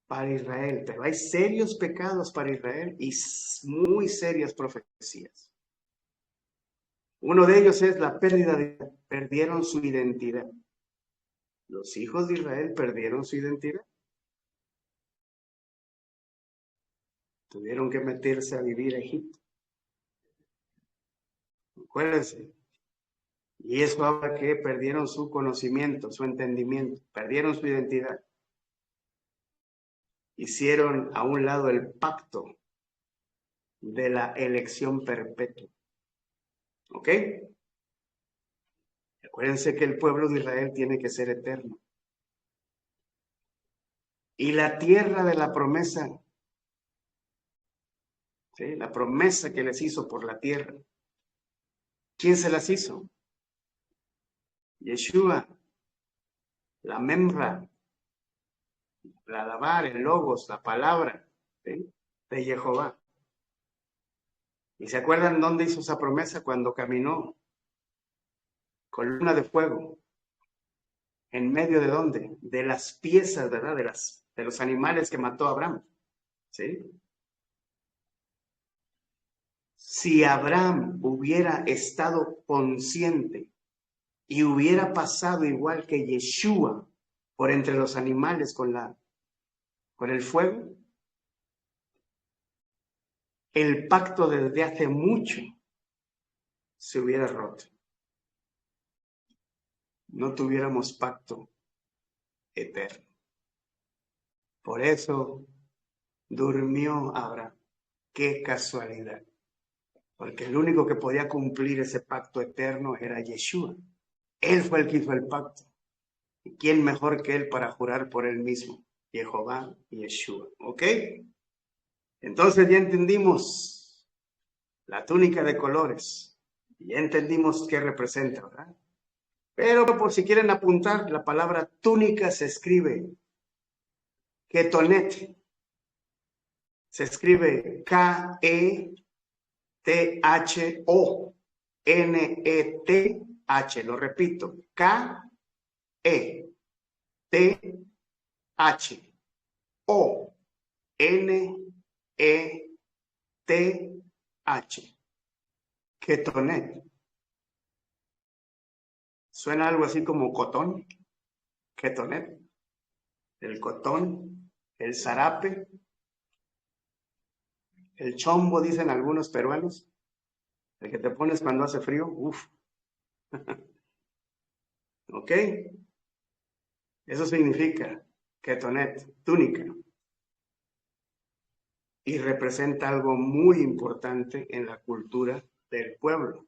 Para Israel, pero hay serios pecados para Israel y muy serias profecías. Uno de ellos es la pérdida perdieron su identidad. Los hijos de Israel perdieron su identidad. Tuvieron que meterse a vivir a Egipto. Acuérdense. Y eso habla que perdieron su conocimiento, su entendimiento, perdieron su identidad. Hicieron a un lado el pacto de la elección perpetua. ¿Ok? Acuérdense que el pueblo de Israel tiene que ser eterno. Y la tierra de la promesa, ¿sí? La promesa que les hizo por la tierra. ¿Quién se las hizo? Yeshua, la Memra, la Dabar, el Logos, la palabra, ¿sí? De Jehová. ¿Y se acuerdan dónde hizo esa promesa? Cuando caminó columna de fuego. ¿En medio de dónde? De las piezas, ¿verdad? De los animales que mató Abraham. ¿Sí? Si Abraham hubiera estado consciente y hubiera pasado igual que Yeshua por entre los animales con el fuego, el pacto desde hace mucho se hubiera roto. No tuviéramos pacto eterno. Por eso durmió Abraham. Qué casualidad. Porque el único que podía cumplir ese pacto eterno era Yeshua. Él fue el que hizo el pacto. ¿Y quién mejor que él para jurar por él mismo? Jehová y Yeshua. ¿Ok? Entonces ya entendimos la túnica de colores. Ya entendimos qué representa, ¿verdad? Pero por si quieren apuntar, la palabra túnica se escribe ketonet. Se escribe K-E-T-H-O-N-E-T-H. Lo repito, K-E-T-H-O-N-E-T-H. Ketonet. Suena algo así como cotón. Ketonet. El cotón, el zarape, el chombo, dicen algunos peruanos. El que te pones cuando hace frío. Uf. ¿Ok? Eso significa ketonet, túnica. Y representa algo muy importante en la cultura del pueblo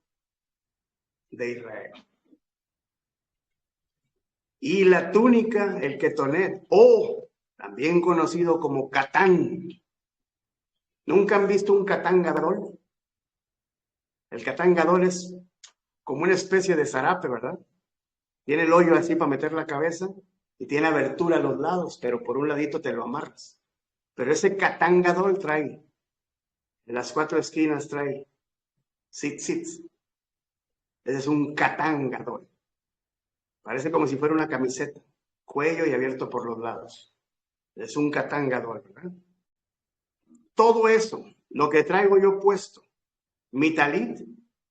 de Israel. Y la túnica, el ketonet, o también conocido como catán. ¿Nunca han visto un catán gadol? El catán gadol es como una especie de zarape, ¿verdad? Tiene el hoyo así para meter la cabeza y tiene abertura a los lados, pero por un ladito te lo amarras. Pero ese catán gadol trae, en las 4 esquinas trae tzitzit. Ese es un catán gadol. Parece como si fuera una camiseta, cuello y abierto por los lados. Es un catán gadol, ¿verdad? Todo eso, lo que traigo yo puesto, mi talit,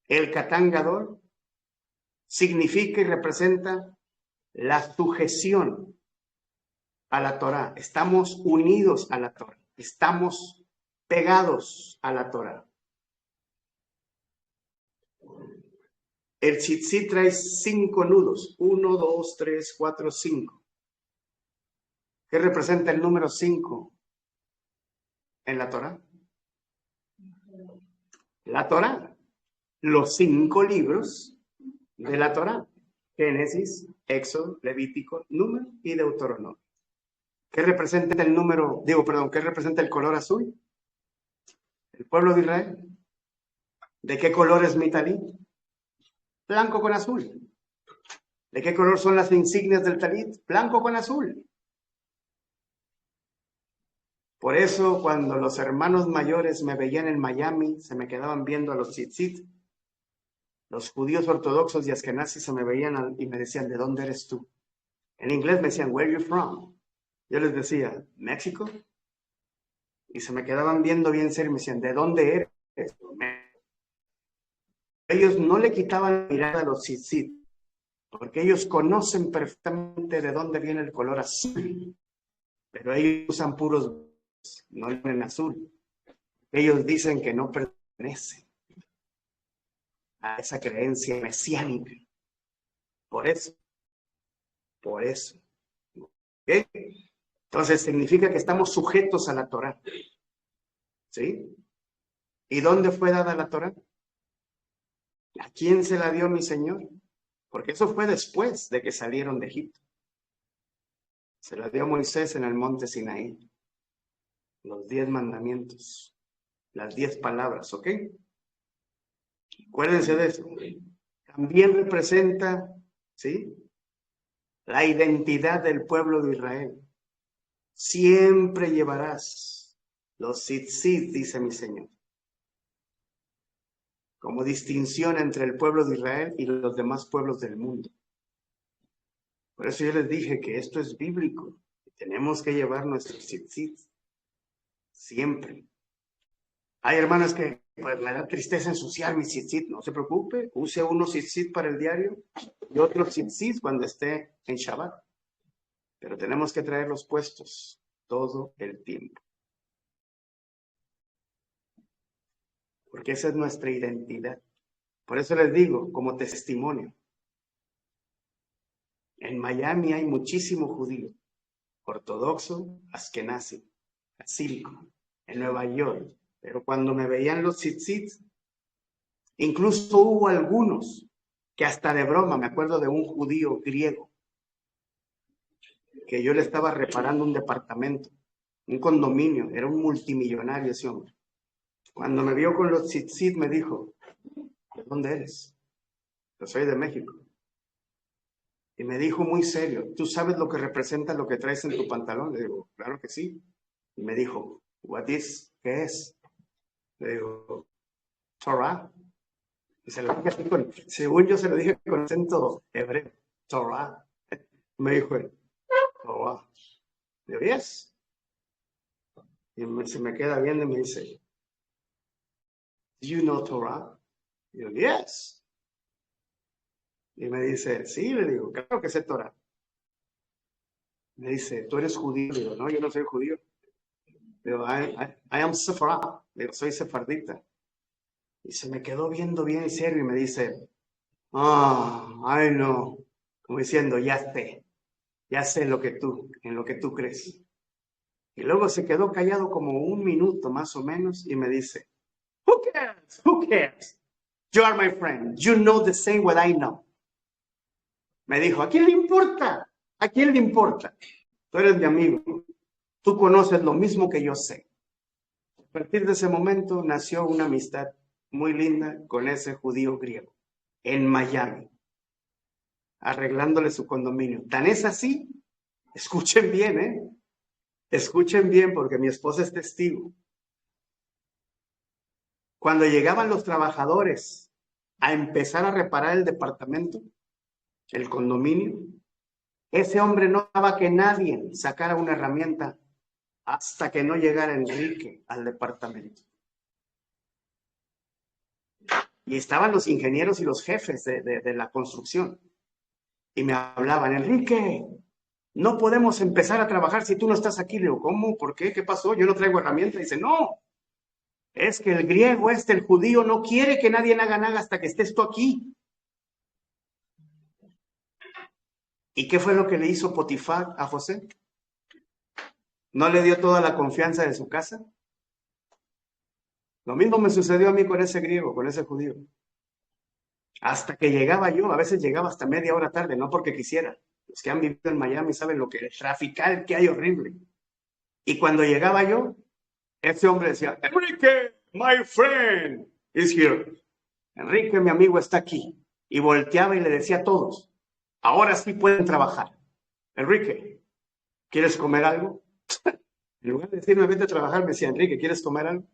el catán gadol, significa y representa la sujeción a la Torah. Estamos unidos a la Torah. Estamos pegados a la Torah. El tzitzit trae 5 nudos. 1, 2, 3, 4, 5. ¿Qué representa el número 5 en la Torah? La Torah. Los 5 libros de la Torah. Génesis, Éxodo, Levítico, Número y Deuteronomio. ¿Qué representa el número? ¿Qué representa el color azul? El pueblo de Israel. ¿De qué color es mi talit? Blanco con azul. ¿De qué color son las insignias del talit? Blanco con azul. Por eso, cuando los hermanos mayores me veían en Miami, se me quedaban viendo a los tzitzit. Los judíos ortodoxos y askenazis se me veían y me decían, ¿de dónde eres tú? En inglés me decían, where are you from? Yo les decía, México. Y se me quedaban viendo bien serio y me decían, ¿de dónde eres? Ellos no le quitaban la mirada a los tzitzit, porque ellos conocen perfectamente de dónde viene el color azul. Pero ellos usan puros, no en azul. Ellos dicen que no pertenecen a esa creencia mesiánica. Por eso. ¿Okay? Entonces significa que estamos sujetos a la Torah. ¿Sí? ¿Y dónde fue dada la Torah? ¿A quién se la dio mi Señor? Porque eso fue después de que salieron de Egipto. Se la dio a Moisés en el monte Sinaí. Los 10 mandamientos. Las 10 palabras, ¿ok? Acuérdense de eso. También representa, ¿sí?, la identidad del pueblo de Israel. Siempre llevarás los tzitzit, dice mi Señor, como distinción entre el pueblo de Israel y los demás pueblos del mundo. Por eso yo les dije que esto es bíblico. Tenemos que llevar nuestros tzitzit siempre. Hay hermanas que pues, me da tristeza ensuciar mi tzitzit. No se preocupe, use unos tzitzit para el diario y otros tzitzit cuando esté en Shabbat. Pero tenemos que traerlos puestos todo el tiempo. Porque esa es nuestra identidad. Por eso les digo, como testimonio, en Miami hay muchísimo judío, ortodoxo, askenazi, hasídico, en Nueva York. Pero cuando me veían los tzitzit, incluso hubo algunos que hasta de broma, me acuerdo de un judío griego, que yo le estaba reparando un departamento, un condominio, era un multimillonario ese hombre. Cuando me vio con los tzitzit me dijo, ¿de dónde eres? Yo soy de México. Y me dijo muy serio, ¿tú sabes lo que representa lo que traes en tu pantalón? Le digo, claro que sí. Y me dijo, what is? ¿Qué es? Le digo, Torah. Y se lo dije así según yo se lo dije con acento hebreo, Torah. Me dijo, Torah. Le digo, yes. Y se me queda viendo y me dice, do you know Torah? Y yo, yes. Y me dice, sí, le digo, claro que sé Torah. Me dice, ¿tú eres judío? Le digo, no, yo no soy judío. Le digo, I am Sepharad. Le digo, soy sefardita. Y se me quedó viendo bien serio y me dice, I know. como diciendo, ya sé en lo que tú crees. Y luego se quedó callado como un minuto más o menos y me dice, Who cares? Who cares? You are my friend. You know the same what I know. Me dijo, ¿a quién le importa? ¿A quién le importa? Tú eres mi amigo. Tú conoces lo mismo que yo sé. A partir de ese momento nació una amistad muy linda con ese judío griego en Miami, arreglándole su condominio. Tan es así, escuchen bien, escuchen bien porque mi esposa es testigo. Cuando llegaban los trabajadores a empezar a reparar el departamento, el condominio, ese hombre no daba que nadie sacara una herramienta hasta que no llegara Enrique al departamento. Y estaban los ingenieros y los jefes de la construcción. Y me hablaban, Enrique, no podemos empezar a trabajar si tú no estás aquí. Le digo, ¿cómo? ¿Por qué? ¿Qué pasó? Yo no traigo herramienta. Dice, no, es que el griego el judío, no quiere que nadie haga nada hasta que estés tú aquí. ¿Y qué fue lo que le hizo Potifar a José? ¿No le dio toda la confianza de su casa? Lo mismo me sucedió a mí con ese griego, con ese judío. Hasta que llegaba yo, a veces llegaba hasta media hora tarde, no porque quisiera. Los que han vivido en Miami saben lo que el trafical que hay horrible. Y cuando llegaba yo, ese hombre decía, Enrique, my friend is here. Enrique, mi amigo, está aquí. Y volteaba y le decía a todos, ahora sí pueden trabajar. Enrique, ¿quieres comer algo? En lugar de decirme, vete a trabajar, me decía, Enrique, ¿quieres comer algo?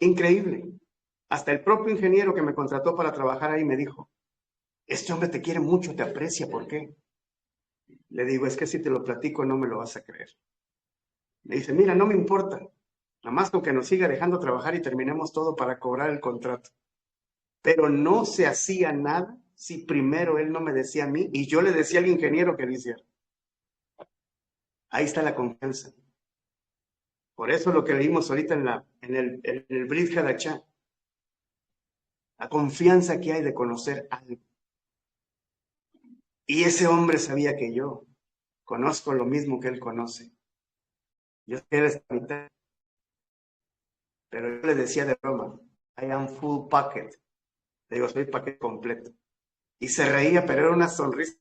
Increíble. Hasta el propio ingeniero que me contrató para trabajar ahí me dijo, este hombre te quiere mucho, te aprecia, ¿por qué? Le digo, es que si te lo platico no me lo vas a creer. Me dice, mira, no me importa, nada más con que nos siga dejando trabajar y terminemos todo para cobrar el contrato. Pero no se hacía nada si primero él no me decía a mí y yo le decía al ingeniero que lo hiciera. Ahí está la confianza. Por eso lo que leímos ahorita en el Brit Hadashah, la confianza que hay de conocer algo. Y ese hombre sabía que yo conozco lo mismo que él conoce. Yo sé que él es mitad, pero yo le decía de broma, I am full packet. Le digo, soy paquete completo. Y se reía, pero era una sonrisa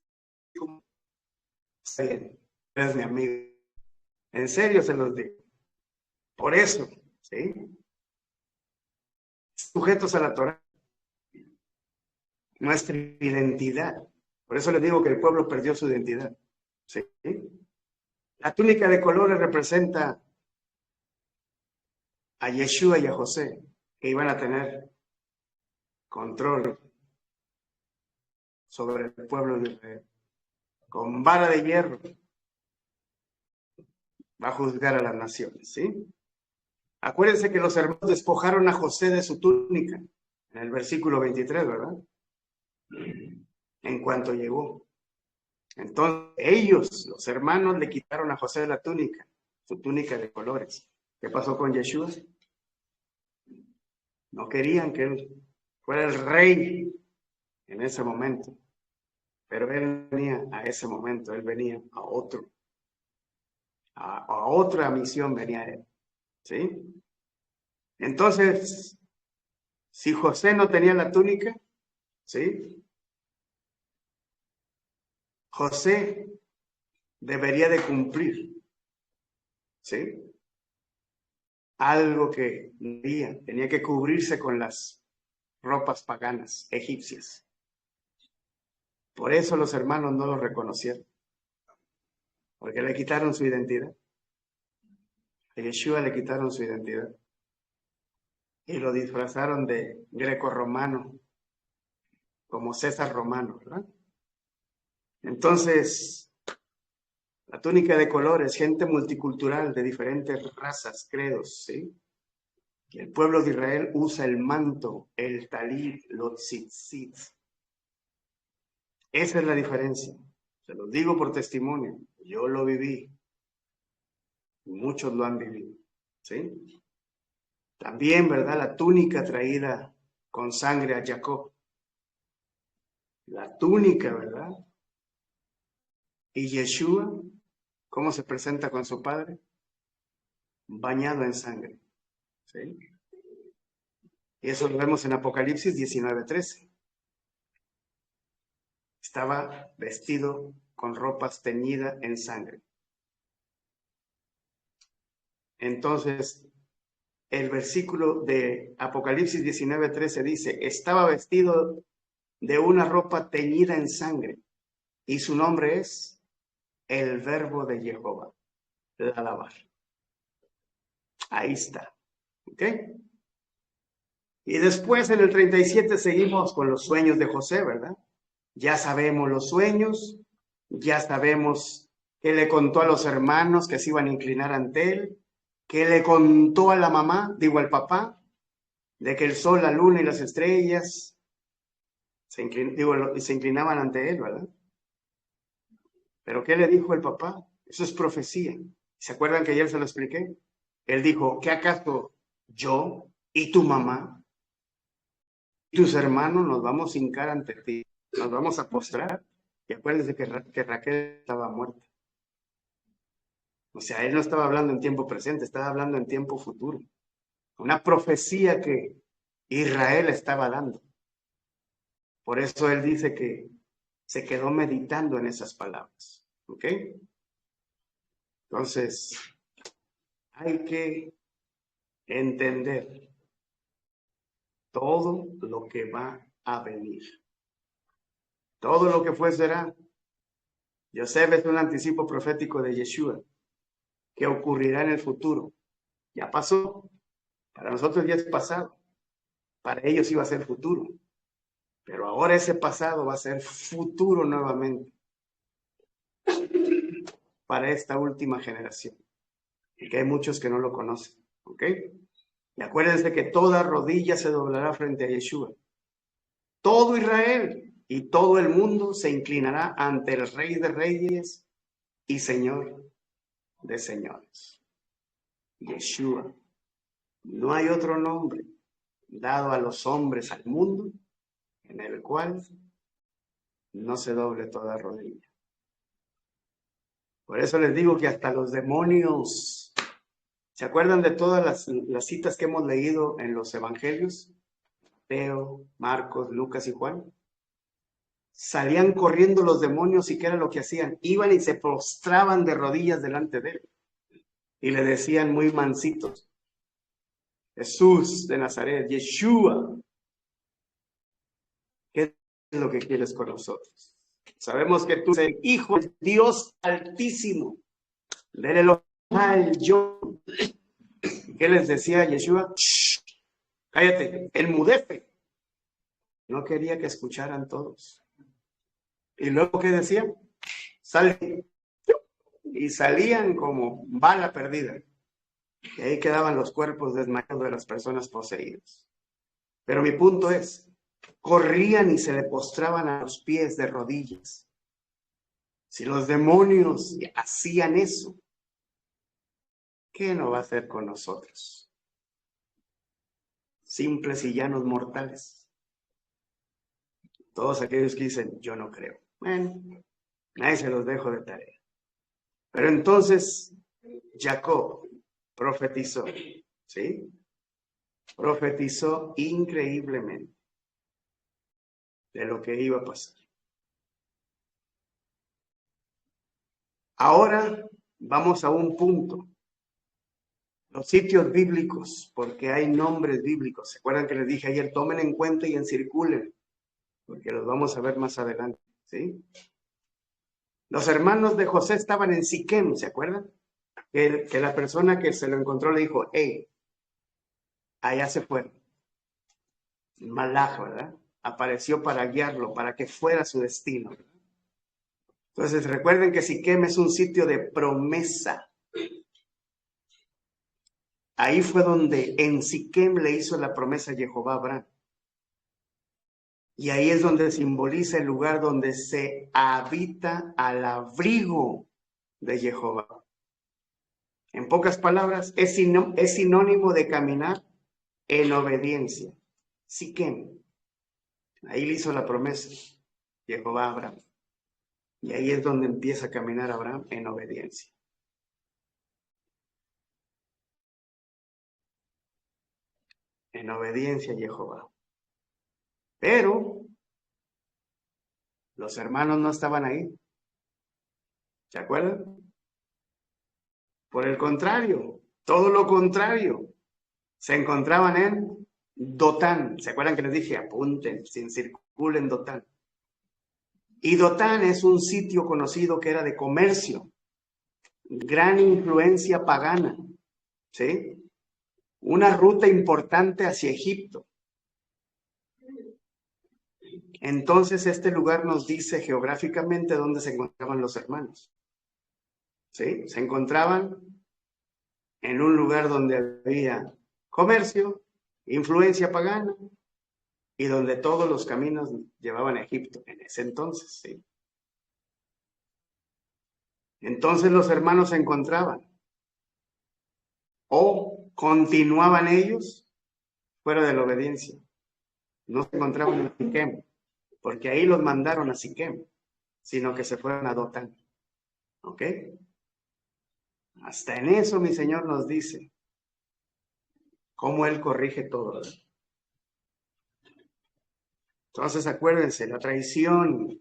como, está bien, eres mi amigo. En serio se los digo. Por eso, ¿sí? Sujetos a la Torah. Nuestra identidad. Por eso les digo que el pueblo perdió su identidad. ¿Sí? La túnica de colores representa a Yeshua y a José, que iban a tener control sobre el pueblo de Israel. Con vara de hierro va a juzgar a las naciones, ¿sí? Acuérdense que los hermanos despojaron a José de su túnica, en el versículo 23, ¿verdad? En cuanto llegó. Entonces ellos, los hermanos, le quitaron a José la túnica, su túnica de colores. ¿Qué pasó con Yeshua? No querían que él fuera el rey en ese momento, pero él venía a ese momento, él venía a otro, a otra misión venía él, ¿sí? Entonces, si José no tenía la túnica, ¿sí? José debería de cumplir, ¿sí? Algo que tenía que cubrirse con las ropas paganas egipcias. Por eso los hermanos no lo reconocieron, porque le quitaron su identidad. A Yeshua le quitaron su identidad y lo disfrazaron de greco-romano, como César Romano, ¿verdad? Entonces, la túnica de colores, gente multicultural de diferentes razas, credos, ¿sí? Y el pueblo de Israel usa el manto, el talit, los tzitzit. Esa es la diferencia. Se los digo por testimonio. Yo lo viví. Muchos lo han vivido, ¿sí? También, ¿verdad? La túnica traída con sangre a Jacob. La túnica, ¿verdad? Y Yeshua, ¿cómo se presenta con su padre? Bañado en sangre. ¿Sí? Y eso lo vemos en Apocalipsis 19:13. Estaba vestido con ropas teñidas en sangre. Entonces, el versículo de Apocalipsis 19:13 dice, estaba vestido de una ropa teñida en sangre, y su nombre es el Verbo de Jehová, la alabar. Ahí está. ¿Ok? Y después en el 37 seguimos con los sueños de José, ¿verdad? Ya sabemos los sueños, ya sabemos que le contó a los hermanos que se iban a inclinar ante él, que le contó a la mamá, digo al papá, de que el sol, la luna y las estrellas se inclinaban ante él, ¿verdad? Pero ¿qué le dijo el papá? Eso es profecía. ¿Se acuerdan que ayer se lo expliqué? Él dijo, ¿qué acaso yo y tu mamá y tus hermanos nos vamos a hincar ante ti? Nos vamos a postrar. Y acuérdense que Raquel estaba muerta. O sea, él no estaba hablando en tiempo presente, estaba hablando en tiempo futuro. Una profecía que Israel estaba dando. Por eso él dice que se quedó meditando en esas palabras. ¿Ok? Entonces, hay que entender todo lo que va a venir. Todo lo que fue será. Yosef es un anticipo profético de Yeshua, que ocurrirá en el futuro. Ya pasó. Para nosotros ya es pasado. Para ellos iba a ser futuro. Pero ahora ese pasado va a ser futuro nuevamente. Para esta última generación. Y que hay muchos que no lo conocen. ¿Ok? Y acuérdense que toda rodilla se doblará frente a Yeshua. Todo Israel y todo el mundo se inclinará ante el Rey de Reyes y Señor de señores. Yeshua. No hay otro nombre dado a los hombres al mundo en el cual no se doble toda rodilla. Por eso les digo que hasta los demonios, ¿se acuerdan de todas las citas que hemos leído en los evangelios? Mateo, Marcos, Lucas y Juan. Salían corriendo los demonios y ¿qué era lo que hacían? Iban y se postraban de rodillas delante de él. Y le decían muy mansitos, Jesús de Nazaret, Yeshua, ¿qué es lo que quieres con nosotros? Sabemos que tú eres el Hijo de Dios Altísimo, del Elohim yo. ¿Qué les decía Yeshua? Shh, cállate, el mudefe. No quería que escucharan todos. Y luego, ¿qué decía? Sal. Y salían como bala perdida. Y ahí quedaban los cuerpos desmayados de las personas poseídas. Pero mi punto es, corrían y se le postraban a los pies de rodillas. Si los demonios hacían eso, ¿qué no va a hacer con nosotros? Simples y llanos mortales. Todos aquellos que dicen, yo no creo. Bueno, ahí se los dejo de tarea. Pero entonces, Jacob profetizó, ¿sí? Profetizó increíblemente de lo que iba a pasar. Ahora vamos a un punto. Los sitios bíblicos, porque hay nombres bíblicos. ¿Se acuerdan que les dije ayer? Tomen en cuenta y encirculen, porque los vamos a ver más adelante, ¿sí? Los hermanos de José estaban en Siquem, ¿se acuerdan? Que la persona que se lo encontró le dijo, hey, allá se fueron. Malach, ¿verdad? Apareció para guiarlo, para que fuera su destino. Entonces recuerden que Siquem es un sitio de promesa. Ahí fue donde en Siquem le hizo la promesa a Jehová a Abraham. Y ahí es donde simboliza el lugar donde se habita al abrigo de Jehová. En pocas palabras, es sinónimo de caminar en obediencia. Siquem. Ahí le hizo la promesa Jehová a Abraham. Y ahí es donde empieza a caminar Abraham en obediencia. En obediencia a Jehová. Pero los hermanos no estaban ahí. ¿Se acuerdan? Por el contrario, todo lo contrario. Se encontraban en Dotán. ¿Se acuerdan que les dije? Apunten, circulen Dotán. Y Dotán es un sitio conocido que era de comercio, gran influencia pagana, ¿sí? Una ruta importante hacia Egipto. Entonces este lugar nos dice geográficamente dónde se encontraban los hermanos, ¿sí? Se encontraban en un lugar donde había comercio, influencia pagana, y donde todos los caminos llevaban a Egipto en ese entonces, ¿sí? Entonces los hermanos se encontraban o continuaban ellos fuera de la obediencia. No se encontraban en Siquem, porque ahí los mandaron a Siquem, sino que se fueron a Dotán. ¿Ok? Hasta en eso mi Señor nos dice cómo Él corrige todo. Entonces acuérdense, la traición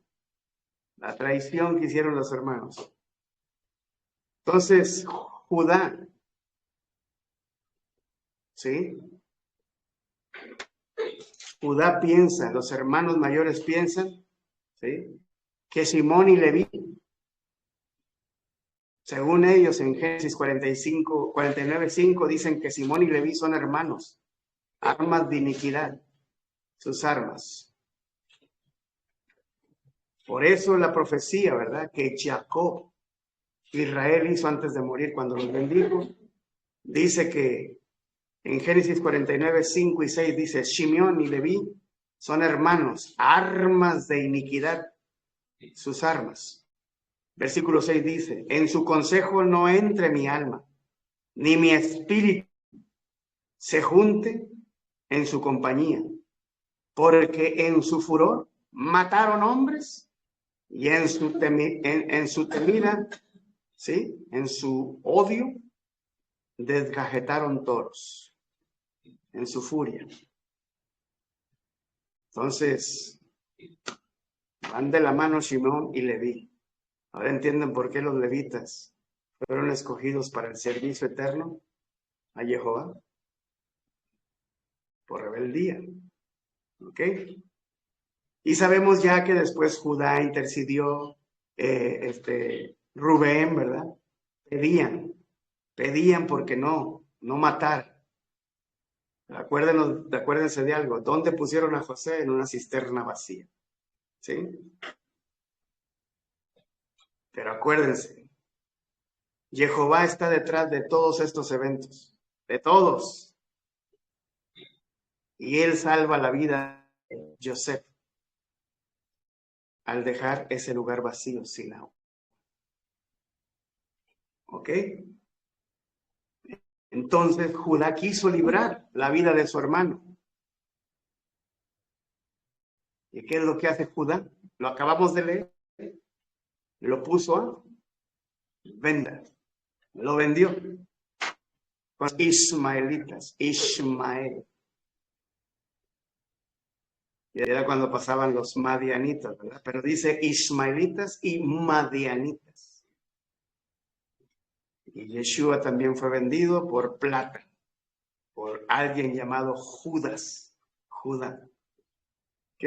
que hicieron los hermanos. Entonces, Judá, ¿sí? Judá piensa, los hermanos mayores piensan, ¿sí? Que Simón y Leví, según ellos en Génesis 49:5 dicen que Simón y Leví son hermanos, armas de iniquidad, sus armas. Por eso la profecía, ¿verdad? Que Jacob, Israel hizo antes de morir cuando los bendijo, dice que en Génesis 49:5 y 6 dice, Simeón y Leví son hermanos, armas de iniquidad, sus armas. Versículo 6 dice, en su consejo no entre mi alma, ni mi espíritu se junte en su compañía, porque en su furor mataron hombres y en su temida, ¿sí? En su odio desgajetaron toros, en su furia. Entonces, van de la mano Simón y Leví. Ahora entienden por qué los levitas fueron escogidos para el servicio eterno a Jehová. Por rebeldía. ¿Ok? Y sabemos ya que después Judá intercedió, Rubén, ¿verdad? Pedían porque no matar. Acuérdense de algo. ¿Dónde pusieron a José? En una cisterna vacía. ¿Sí? Pero acuérdense, Jehová está detrás de todos estos eventos, de todos. Y él salva la vida de Joseph al dejar ese lugar vacío sin agua. ¿Ok? Entonces Judá quiso librar la vida de su hermano. ¿Y qué es lo que hace Judá? Lo acabamos de leer. Lo puso a venda. Lo vendió con ismaelitas. Ismael. Y era cuando pasaban los madianitas, ¿verdad? Pero dice ismaelitas y madianitas. Y Yeshua también fue vendido por plata, por alguien llamado Judas. Judá. ¿Ok?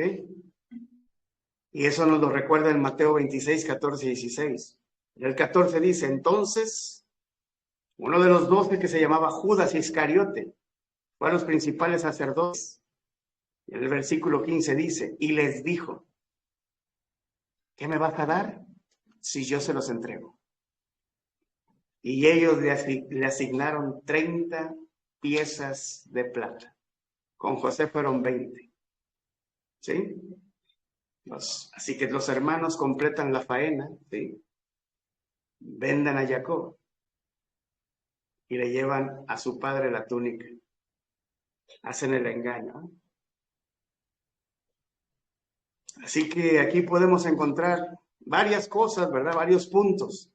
Y eso nos lo recuerda en Mateo 26, 14 y 16. En el 14 dice, entonces, uno de los 12 que se llamaba Judas Iscariote, fue a los principales sacerdotes. Y en el versículo 15 dice, y les dijo, ¿qué me vas a dar si yo se los entrego? Y ellos le asignaron 30 piezas de plata. Con José fueron 20. ¿Sí? Así que los hermanos completan la faena, ¿sí? Vendan a Jacob y le llevan a su padre la túnica. Hacen el engaño, ¿eh? Así que aquí podemos encontrar varias cosas, ¿verdad? Varios puntos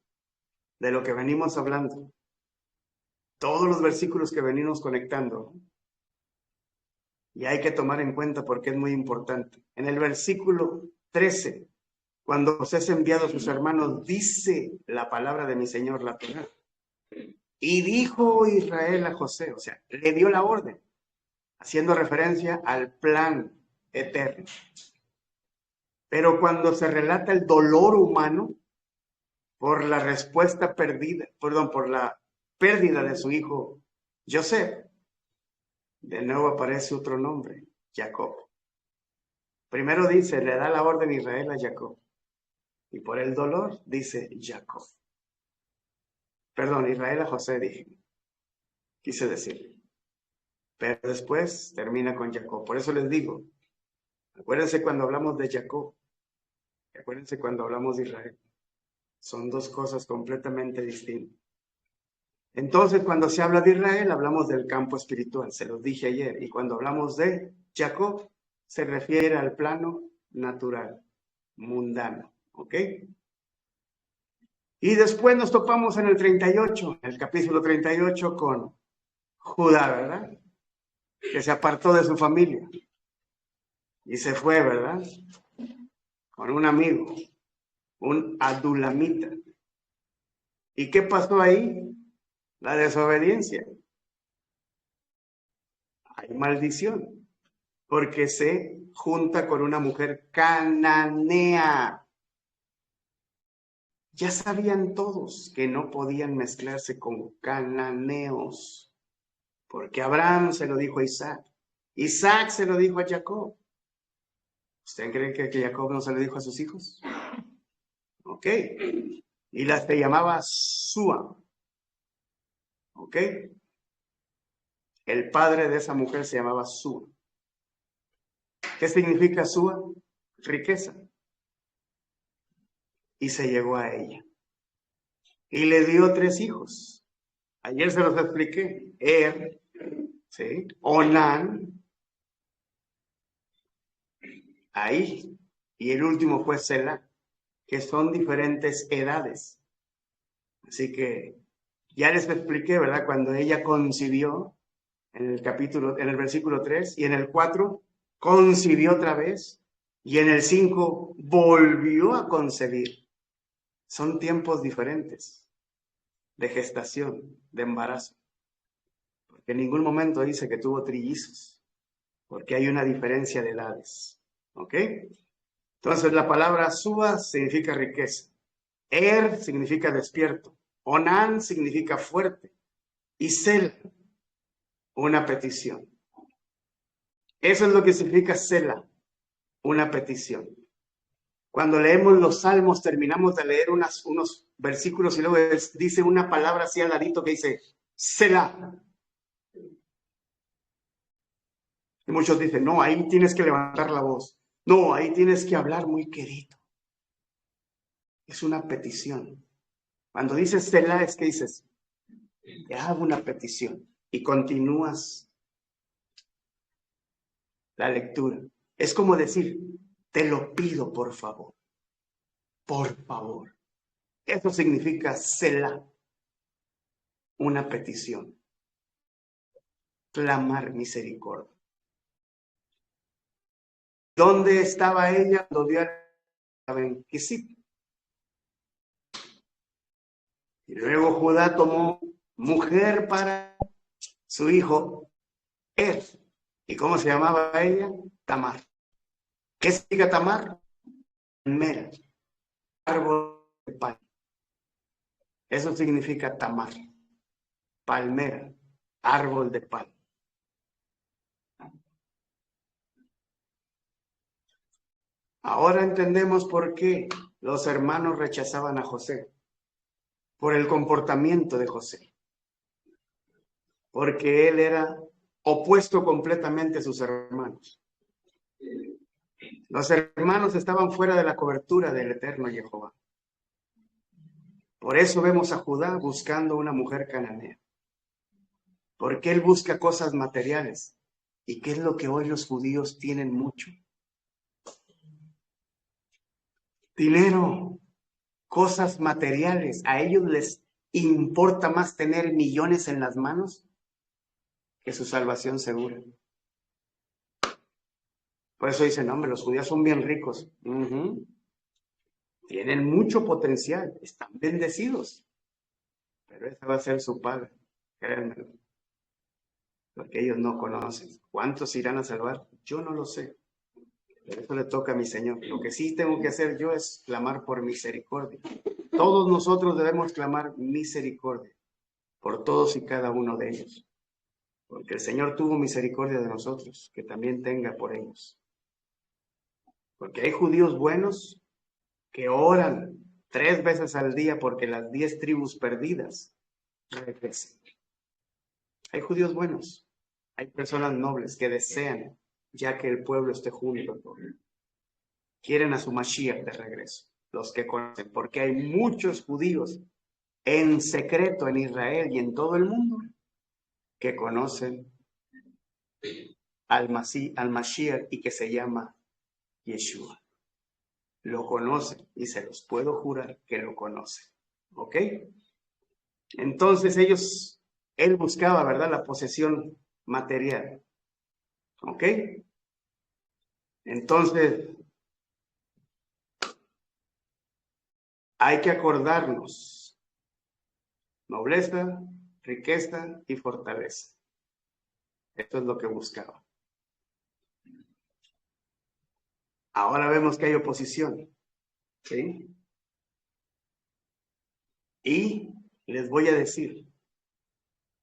de lo que venimos hablando. Todos los versículos que venimos conectando. Y hay que tomar en cuenta porque es muy importante. En el versículo 13, cuando José es enviado a sus hermanos, dice la palabra de mi Señor, la Torá. Y dijo Israel a José, o sea, le dio la orden, haciendo referencia al plan eterno. Pero cuando se relata el dolor humano por la respuesta perdida, perdón, por la pérdida de su hijo José, de nuevo aparece otro nombre, Jacob. Primero dice, le da la orden Israel a Jacob. Y por el dolor dice Jacob. Perdón, Israel a José dije. Quise decir. Pero después termina con Jacob. Por eso les digo, acuérdense cuando hablamos de Jacob. Acuérdense cuando hablamos de Israel. Son dos cosas completamente distintas. Entonces, cuando se habla de Israel, hablamos del campo espiritual. Se los dije ayer. Y cuando hablamos de Jacob, se refiere al plano natural, mundano. ¿Ok? Y después nos topamos en el 38, en el capítulo 38 con Judá, ¿verdad? Que se apartó de su familia y se fue, ¿verdad? Con un amigo, un adulamita. ¿Y qué pasó ahí? La desobediencia. Hay maldición, porque se junta con una mujer cananea. Ya sabían todos que no podían mezclarse con cananeos, porque Abraham se lo dijo a Isaac, Isaac se lo dijo a Jacob. ¿Ustedes creen que Jacob no se lo dijo a sus hijos? Ok. Y la se llamaba Súa. Ok. El padre de esa mujer se llamaba Súa. ¿Qué significa Súa? Riqueza. Y se llegó a ella. Y le dio 3 hijos. Ayer se los expliqué. ¿sí? Onán. Ahí. Y el último fue Selah, que son diferentes edades. Así que ya les expliqué, ¿verdad? Cuando ella concibió, en el versículo 3, y en el 4 concibió otra vez, y en el 5 volvió a concebir. Son tiempos diferentes de gestación, de embarazo. Porque en ningún momento dice que tuvo trillizos, porque hay una diferencia de edades. ¿Ok? Entonces la palabra Súa significa riqueza. Significa despierto. Onán significa fuerte. Y Sela, una petición. Eso es lo que significa Sela, una petición. Cuando leemos los salmos, terminamos de leer unos versículos y luego dice una palabra así al ladito que dice Sela. Y muchos dicen, no, ahí tienes que levantar la voz. No, ahí tienes que hablar muy querido. Es una petición. Cuando dices Sela es que dices, te hago una petición y continúas la lectura. Es como decir, te lo pido por favor. Por favor. Eso significa Selah, una petición. Clamar misericordia. ¿Dónde estaba ella cuando dio a Benquisip? Y luego Judá tomó mujer para su hijo ¿Y cómo se llamaba ella? Tamar. ¿Qué significa Tamar? Palmera, árbol de pan. Eso significa Tamar. Palmera, árbol de pan. Ahora entendemos por qué los hermanos rechazaban a José. Por el comportamiento de José. Porque él era opuesto completamente a sus hermanos. Los hermanos estaban fuera de la cobertura del eterno Jehová. Por eso vemos a Judá buscando una mujer cananea. Porque él busca cosas materiales. ¿Y qué es lo que hoy los judíos tienen mucho? Dinero. cosas materiales. A ellos les importa más tener millones en las manos que su salvación segura. Por eso dicen, hombre, los judíos son bien ricos. Tienen mucho potencial, están bendecidos. Pero esa va a ser su paga, créanmelo. Porque ellos no conocen. ¿Cuántos irán a salvar? Yo no lo sé. Pero eso le toca a mi Señor. Lo que sí tengo que hacer yo es clamar por misericordia. Todos nosotros debemos clamar misericordia por todos y cada uno de ellos. Porque el Señor tuvo misericordia de nosotros, que también tenga por ellos. Porque hay judíos buenos que oran 3 veces al día porque las 10 tribus perdidas regresen. Hay judíos buenos, hay personas nobles que desean ya que el pueblo esté junto. Quieren a su Mashiach de regreso, los que conocen, porque hay muchos judíos en secreto en Israel y en todo el mundo que conocen al Mashiach y que se llama Yeshua. Lo conocen y se los puedo jurar que lo conocen. ¿Ok? Entonces él buscaba, ¿verdad? La posesión material. ¿Ok? Entonces, hay que acordarnos. Nobleza, riqueza y fortaleza. Esto es lo que buscaba. Ahora vemos que hay oposición. ¿Sí? Y les voy a decir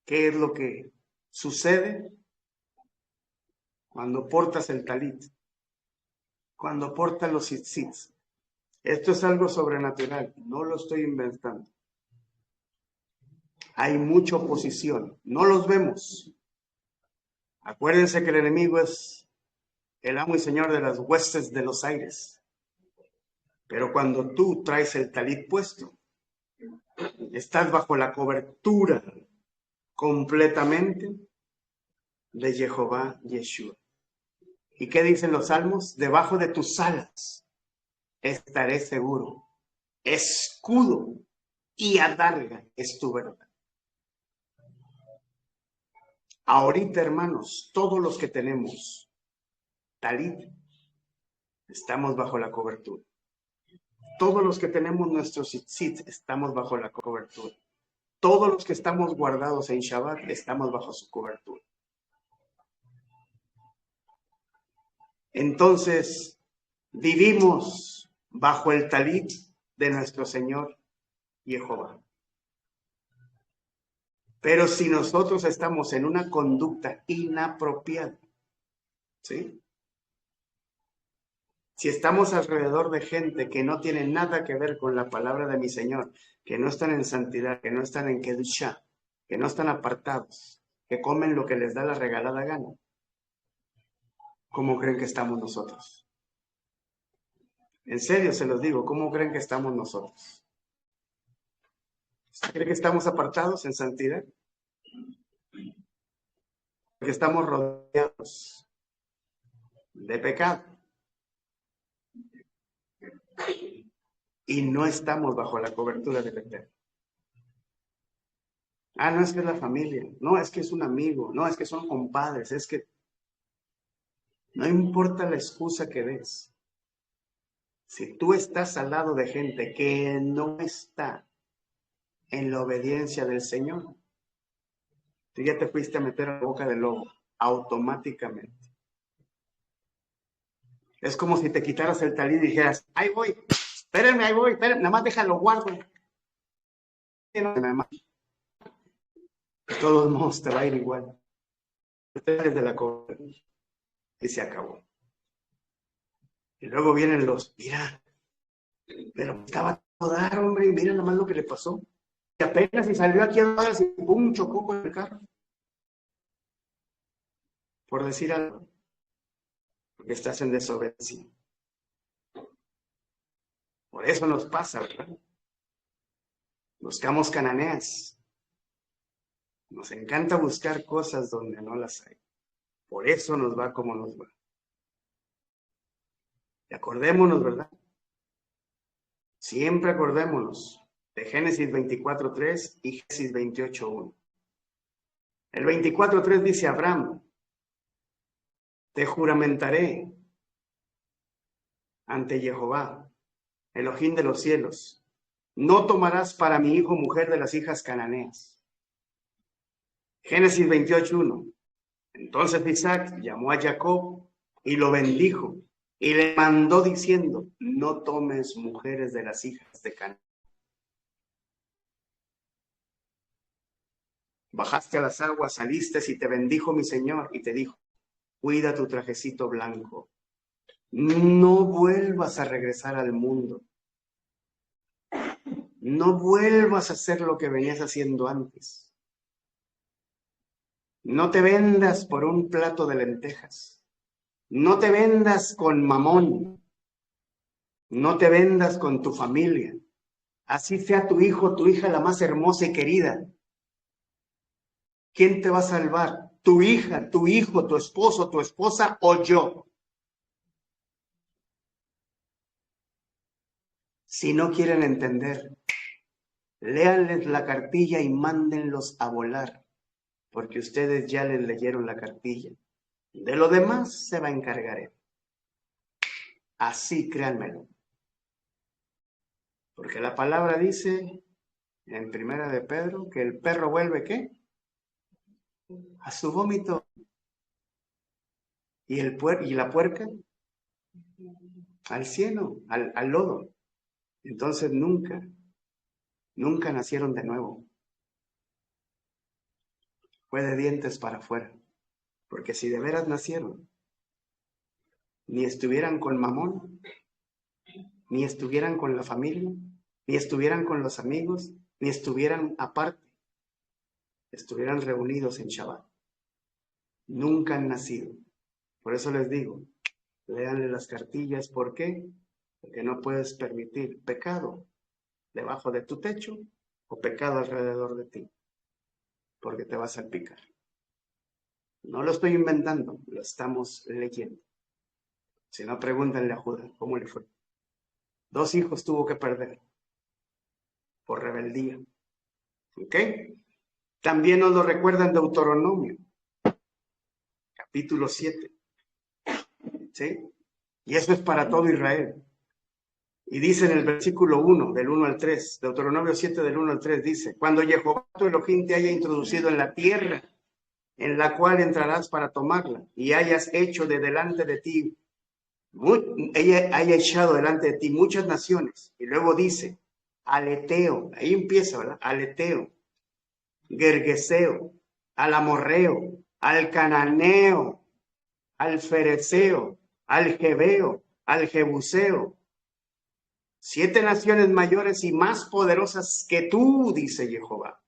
qué es lo que sucede cuando portas el talit, cuando portas los tzitzit. Esto es algo sobrenatural, no lo estoy inventando. Hay mucha oposición, no los vemos. Acuérdense que el enemigo es el amo y señor de las huestes de los aires. Pero cuando tú traes el talit puesto, estás bajo la cobertura completamente de Jehová Yeshua. ¿Y qué dicen los salmos? Debajo de tus alas estaré seguro. Escudo y adarga es tu verdad. Ahorita, hermanos, todos los que tenemos talit, estamos bajo la cobertura. Todos los que tenemos nuestros tzitzit, estamos bajo la cobertura. Todos los que estamos guardados en Shabbat, estamos bajo su cobertura. Entonces, vivimos bajo el talit de nuestro Señor Jehová. Pero si nosotros estamos en una conducta inapropiada, ¿sí? Si estamos alrededor de gente que no tiene nada que ver con la palabra de mi Señor, que no están en santidad, que no están en Kedushá, que no están apartados, que comen lo que les da la regalada gana, ¿cómo creen que estamos nosotros? En serio se los digo, ¿cómo creen que estamos nosotros? ¿Creen que estamos apartados en santidad? Porque estamos rodeados de pecado. Y no estamos bajo la cobertura del Eterno. Ah, no es que es la familia, no es que es un amigo, no es que son compadres, es que no importa la excusa que des. Si tú estás al lado de gente que no está en la obediencia del Señor, tú ya te fuiste a meter a la boca del lobo, automáticamente. Es como si te quitaras el talit y dijeras, ahí voy, espérenme, nada más déjalo guardo. De todos modos te va a ir igual. Ustedes de la cobertura. Y se acabó. Y luego vienen mira, pero estaba todo dar, hombre, y mira nomás lo que le pasó. Y apenas si salió aquí a horas y pum, chocó con el carro. Por decir algo. Porque estás en desobediencia. Por eso nos pasa, ¿verdad? Buscamos cananeas. Nos encanta buscar cosas donde no las hay. Por eso nos va como nos va. Y acordémonos, ¿verdad? Siempre acordémonos de Génesis 24:3 y Génesis 28:1. El 24:3 dice Abraham, te juramentaré ante Jehová, Elohim de los cielos, no tomarás para mi hijo mujer de las hijas cananeas. Génesis 28:1. Entonces Isaac llamó a Jacob y lo bendijo y le mandó diciendo, no tomes mujeres de las hijas de Canaán. Bajaste a las aguas, saliste y te bendijo mi Señor y te dijo, cuida tu trajecito blanco. No vuelvas a regresar al mundo. No vuelvas a hacer lo que venías haciendo antes. No te vendas por un plato de lentejas. No te vendas con mamón. No te vendas con tu familia. Así sea tu hijo, tu hija la más hermosa y querida. ¿Quién te va a salvar? ¿Tu hija, tu hijo, tu esposo, tu esposa o yo? Si no quieren entender, léanles la cartilla y mándenlos a volar, porque ustedes ya les leyeron la cartilla. De lo demás se va a encargar él. Así créanmelo. Porque la palabra dice en Primera de Pedro que el perro vuelve ¿qué? A su vómito. Y la puerca al cielo, al lodo. Entonces nunca nacieron de nuevo. Fue de dientes para afuera. Porque si de veras nacieron, ni estuvieran con mamón, ni estuvieran con la familia, ni estuvieran con los amigos, ni estuvieran aparte, estuvieran reunidos en Shabbat. Nunca han nacido. Por eso les digo, léanle las cartillas. ¿Por qué? Porque no puedes permitir pecado debajo de tu techo o pecado alrededor de ti, porque te vas a salpicar. No lo estoy inventando, lo estamos leyendo. Si no, pregúntenle a Judá cómo le fue. 2 hijos tuvo que perder por rebeldía. ¿Ok? También nos lo recuerda en Deuteronomio, capítulo 7. ¿Sí? Y eso es para todo Israel. Y dice en el versículo 1, del 1 al 3, Deuteronomio 7, del 1 al 3, dice, cuando Jehová tu Elohim te haya introducido en la tierra, en la cual entrarás para tomarla, y hayas hecho de delante de ti, ella haya echado delante de ti muchas naciones, y luego dice, al Eteo, ahí empieza, ¿verdad? Al Eteo, Gergeseo, al Amorreo, al Cananeo, al Fereceo, al Jebeo, al Jebuseo, 7 naciones mayores y más poderosas que tú, dice Jehová.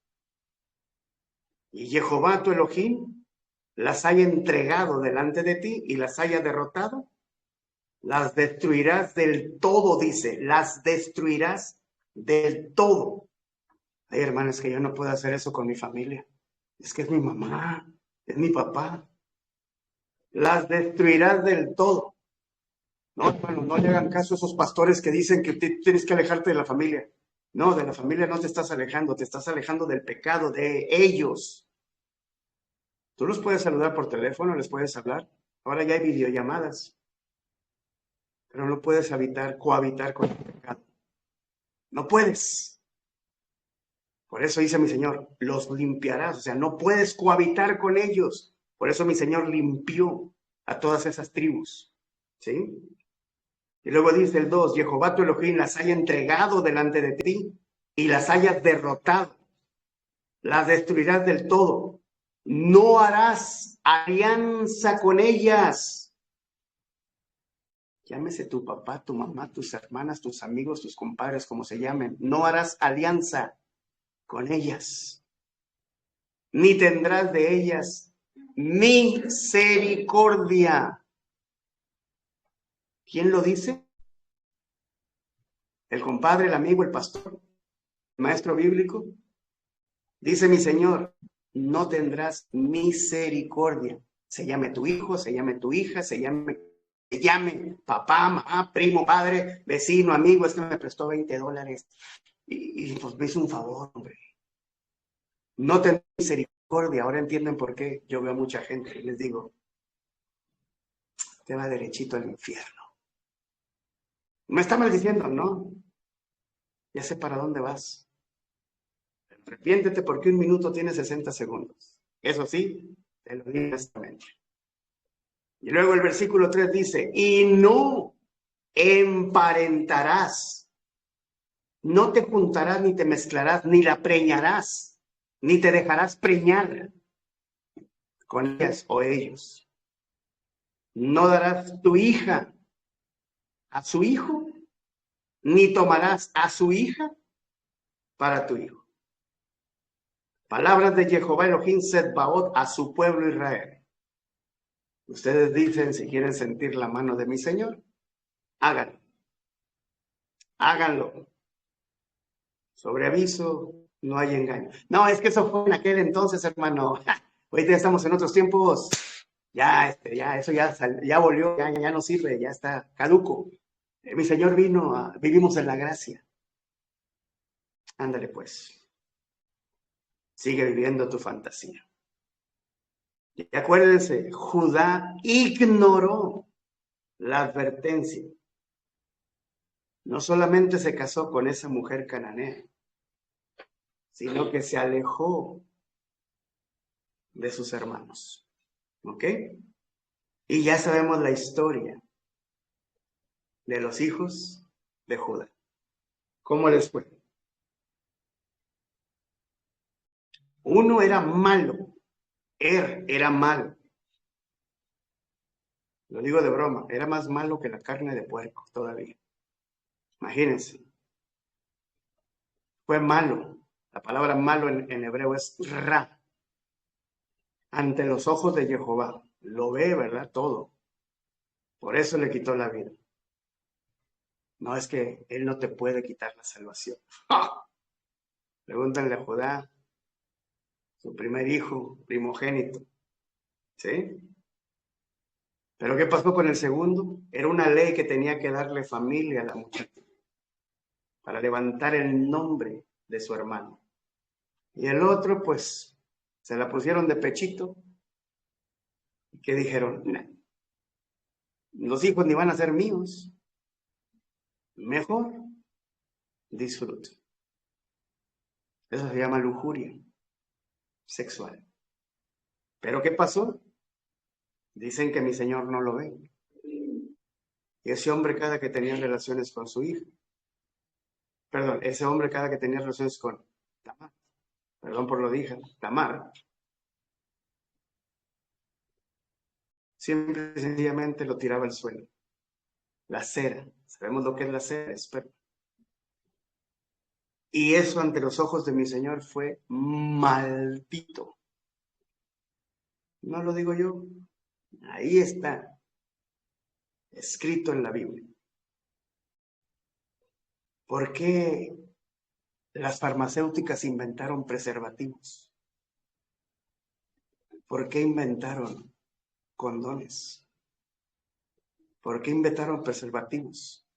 Y Jehová tu Elohim las haya entregado delante de ti y las haya derrotado, las destruirás del todo, dice, las destruirás del todo. Ay, hermanos, que yo no puedo hacer eso con mi familia. Es que es mi mamá, es mi papá. Las destruirás del todo. No, hermano, no le hagan caso a esos pastores que dicen que tienes que alejarte de la familia. No, de la familia no te estás alejando del pecado de ellos. Tú los puedes saludar por teléfono, les puedes hablar. Ahora ya hay videollamadas. Pero no puedes cohabitar con el pecado. No puedes. Por eso dice mi Señor, los limpiarás. O sea, no puedes cohabitar con ellos. Por eso mi Señor limpió a todas esas tribus. ¿Sí? Y luego dice el 2, Jehová tu Elohim las haya entregado delante de ti y las hayas derrotado. Las destruirás del todo. No harás alianza con ellas. Llámese tu papá, tu mamá, tus hermanas, tus amigos, tus compadres, como se llamen. No harás alianza con ellas. Ni tendrás de ellas misericordia. ¿Quién lo dice? ¿El compadre, el amigo, el pastor, el maestro bíblico? Dice mi Señor, no tendrás misericordia. Se llame tu hijo, se llame tu hija, se llame llame papá, mamá, primo, padre, vecino, amigo, es que me prestó $20 y pues me hizo un favor, hombre. No ten misericordia. Ahora entienden por qué yo veo a mucha gente y les digo, te va derechito al infierno. Me está maldiciendo, no. Ya sé para dónde vas. Arrepiéntete porque un minuto tiene 60 segundos. Eso sí, te lo digo honestamente. Y luego el versículo 3 dice, y no emparentarás, no te juntarás, ni te mezclarás, ni la preñarás, ni te dejarás preñar con ellas o ellos. No darás tu hija a su hijo, ni tomarás a su hija para tu hijo. Palabras de Jehová Elohim Sedbaot a su pueblo Israel. Ustedes dicen, si quieren sentir la mano de mi Señor, háganlo. Háganlo. Sobre aviso, no hay engaño. No, es que eso fue en aquel entonces, hermano. Ahorita ya estamos en otros tiempos. Ya, eso ya volvió, ya no sirve, ya está caduco. Mi Señor vino, vivimos en la gracia. Ándale pues. Sigue viviendo tu fantasía. Y acuérdense, Judá ignoró la advertencia. No solamente se casó con esa mujer cananea, sino que se alejó de sus hermanos. ¿Ok? Y ya sabemos la historia de los hijos de Judá. ¿Cómo les fue? Uno era malo. Era malo. Lo digo de broma. Era más malo que la carne de puerco todavía. Imagínense. Fue malo. La palabra malo en hebreo es ra. Ante los ojos de Jehová. Lo ve, ¿verdad? Todo. Por eso le quitó la vida. No, es que él no te puede quitar la salvación. ¡Ja! Pregúntenle a Judá, su primer hijo, primogénito. ¿Sí? Pero ¿qué pasó con el segundo? Era una ley que tenía que darle familia a la muchacha para levantar el nombre de su hermano. Y el otro, pues, se la pusieron de pechito. ¿Y qué dijeron? Nah, los hijos ni van a ser míos. Mejor disfruto. Eso se llama lujuria sexual. ¿Pero qué pasó? Dicen que mi Señor no lo ve. Y ese hombre cada que tenía relaciones con su hija, perdón, ese hombre cada que tenía relaciones con Tamar, perdón por lo dije, Tamar, siempre y sencillamente lo tiraba al suelo. La cera, sabemos lo que es la cera, espero. Y eso ante los ojos de mi Señor fue maldito. No lo digo yo, ahí está, escrito en la Biblia. ¿Por qué las farmacéuticas inventaron preservativos? ¿Por qué inventaron condones? ¿Por qué inventaron preservativos?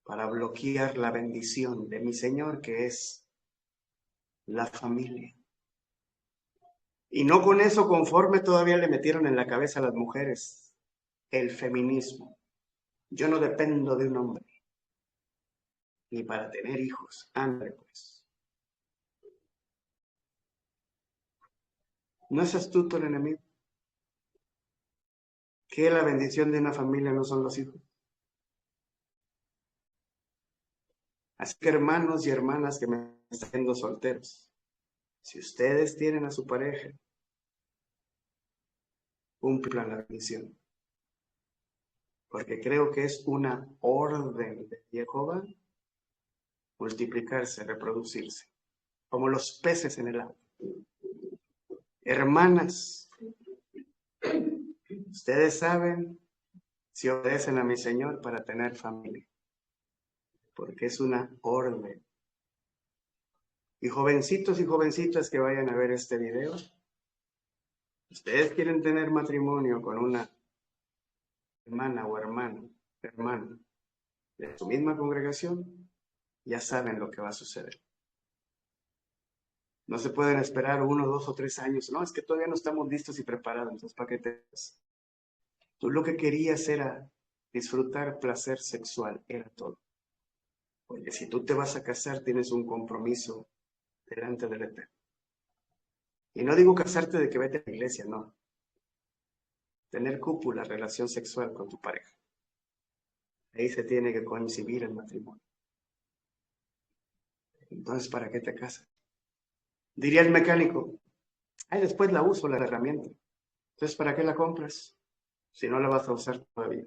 Para bloquear la bendición de mi Señor, que es la familia. Y no con eso conforme, todavía le metieron en la cabeza a las mujeres el feminismo. Yo no dependo de un hombre, ni para tener hijos. Ándale pues. ¿No es astuto el enemigo? ¿Que la bendición de una familia no son los hijos? Así que hermanos y hermanas que me están viendo solteros, si ustedes tienen a su pareja, cumplan la bendición. Porque creo que es una orden de Jehová multiplicarse, reproducirse, como los peces en el agua. Hermanas, ustedes saben si obedecen a mi Señor para tener familia, porque es una orden. Y jovencitos y jovencitas que vayan a ver este video, ustedes quieren tener matrimonio con una hermana o hermano de su misma congregación, ya saben lo que va a suceder. No se pueden esperar 1, 2 o 3 años. No, es que todavía no estamos listos y preparados. Entonces, ¿para qué te vas? Tú lo que querías era disfrutar placer sexual, era todo. Porque si tú te vas a casar, tienes un compromiso delante del Eterno. Y no digo casarte de que vete a la iglesia, no. Tener cúpula, relación sexual con tu pareja. Ahí se tiene que concebir el matrimonio. Entonces, ¿para qué te casas? Diría el mecánico, ay, después la uso, la herramienta. Entonces, ¿para qué la compras? Si no la vas a usar todavía.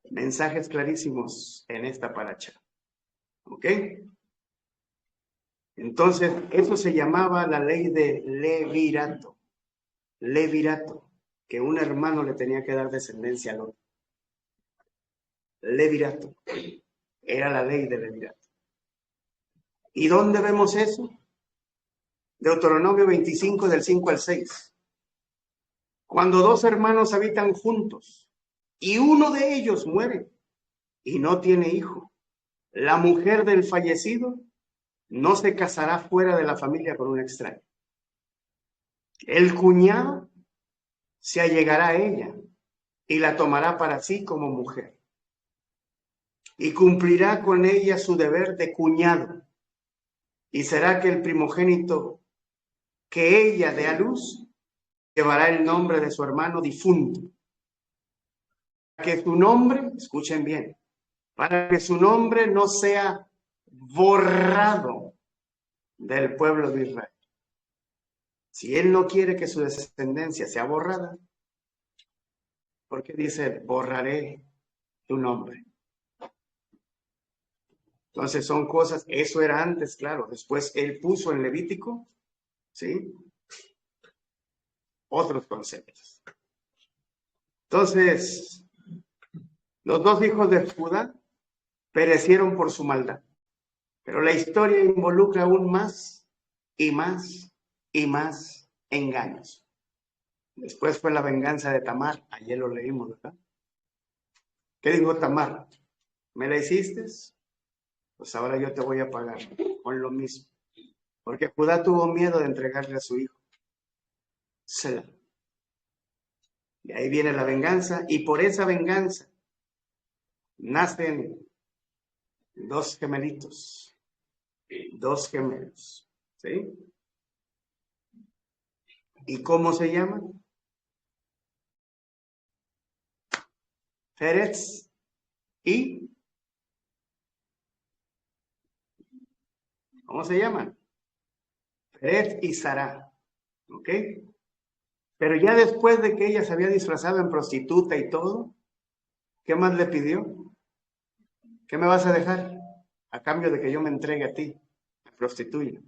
Mensajes clarísimos en esta paracha. ¿Ok? Entonces, eso se llamaba la ley de levirato. Levirato, que un hermano le tenía que dar descendencia al otro. Levirato. Era la ley de levirato. ¿Y dónde vemos eso? Deuteronomio 25, del 5 al 6. Cuando dos hermanos habitan juntos y uno de ellos muere y no tiene hijo, la mujer del fallecido no se casará fuera de la familia con un extraño. El cuñado se allegará a ella y la tomará para sí como mujer y cumplirá con ella su deber de cuñado, y será que el primogénito que ella dé a luz llevará el nombre de su hermano difunto, para que su nombre, escuchen bien, para que su nombre no sea borrado del pueblo de Israel. Si él no quiere que su descendencia sea borrada, ¿por qué dice borraré tu nombre? Entonces son cosas, eso era antes, claro. Después él puso en Levítico, ¿sí? Otros conceptos. Entonces, los dos hijos de Judá perecieron por su maldad. Pero la historia involucra aún más y más y más engaños. Después fue la venganza de Tamar. Ayer lo leímos, ¿verdad? ¿Qué dijo Tamar? ¿Me la hiciste? Pues ahora yo te voy a pagar con lo mismo. Porque Judá tuvo miedo de entregarle a su hijo. Selah. Y ahí viene la venganza, y por esa venganza nacen dos gemelitos, dos gemelos, ¿sí? ¿Y cómo se llaman? Pérez y... ¿Cómo se llaman? Pérez y Sara, ¿ok? Pero ya después de que ella se había disfrazado en prostituta y todo, ¿qué más le pidió? ¿Qué me vas a dejar? A cambio de que yo me entregue a ti, me prostituya.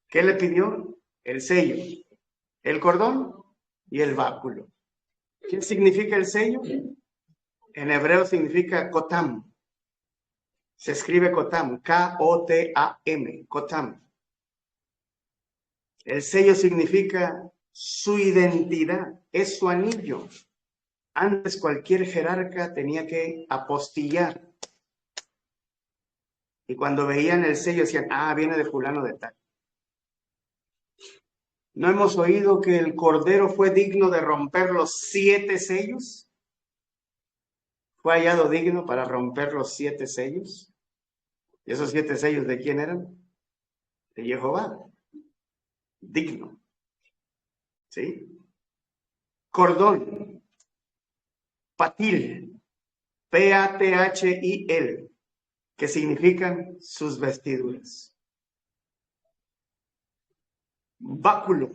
¿Qué le pidió? El sello, el cordón y el báculo. ¿Qué significa el sello? En hebreo significa kotam. Se escribe kotam, K-O-T-A-M, kotam. El sello significa su identidad, es su anillo. Antes cualquier jerarca tenía que apostillar. Y cuando veían el sello decían, ah, viene de fulano de tal. ¿No hemos oído que el Cordero fue digno de romper los 7 sellos? ¿Fue hallado digno para romper los 7 sellos? ¿Y esos 7 sellos de quién eran? De Jehová. Digno. ¿Sí? Cordón. Patil. P-A-T-H-I-L. Que significan sus vestiduras. Báculo.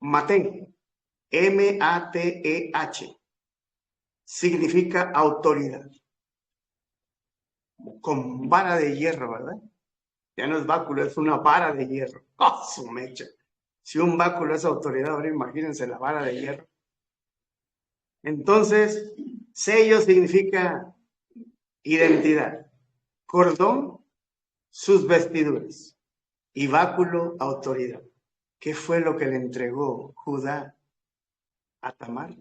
Mate. M-A-T-E-H. Significa autoridad. Con vara de hierro, ¿verdad? Ya no es báculo, es una vara de hierro. ¡Oh, su mecha! Si un báculo es autoridad, ahora imagínense la vara de hierro. Entonces, sello significa identidad. Cordón, sus vestiduras. Y báculo, autoridad. ¿Qué fue lo que le entregó Judá a Tamar.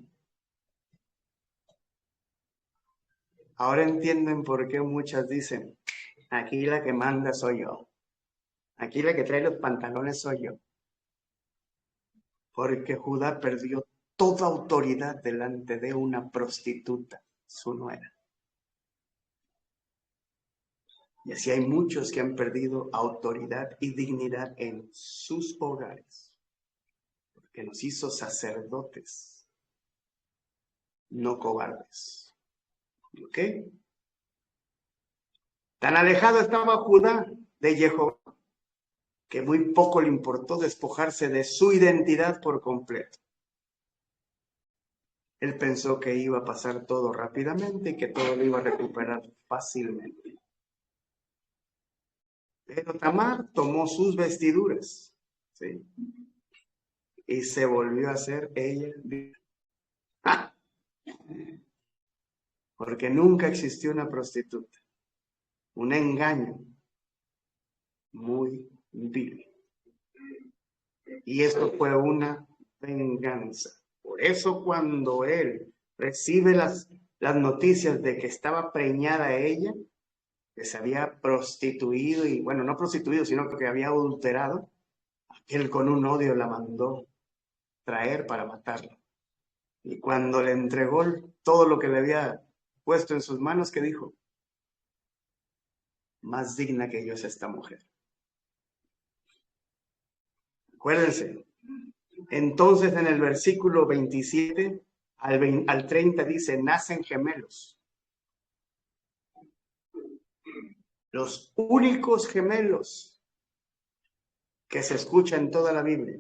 Ahora entienden por qué muchas dicen, aquí la que manda soy yo. Aquí la que trae los pantalones soy yo. Porque Judá perdió toda autoridad delante de una prostituta, su nuera. Y así hay muchos que han perdido autoridad y dignidad en sus hogares. Porque nos hizo sacerdotes, no cobardes. ¿Ok? Tan alejado estaba Judá de Jehová, que muy poco le importó despojarse de su identidad por completo. Él pensó que iba a pasar todo rápidamente y que todo lo iba a recuperar fácilmente. Pero Tamar tomó sus vestiduras, ¿sí? Y se volvió a ser ella. ¡Ah! Porque nunca existió una prostituta. Un engaño muy vil. Y esto fue una venganza. Por eso cuando él recibe las noticias de que estaba preñada ella, que se había prostituido, y bueno, no prostituido, sino que había adulterado, él con un odio la mandó traer para matarla. Y cuando le entregó todo lo que le había puesto en sus manos, ¿qué dijo? Más digna que yo es esta mujer. Acuérdense. Entonces en el versículo 27 al 30 dice, nacen gemelos. Los únicos gemelos que se escuchan en toda la Biblia.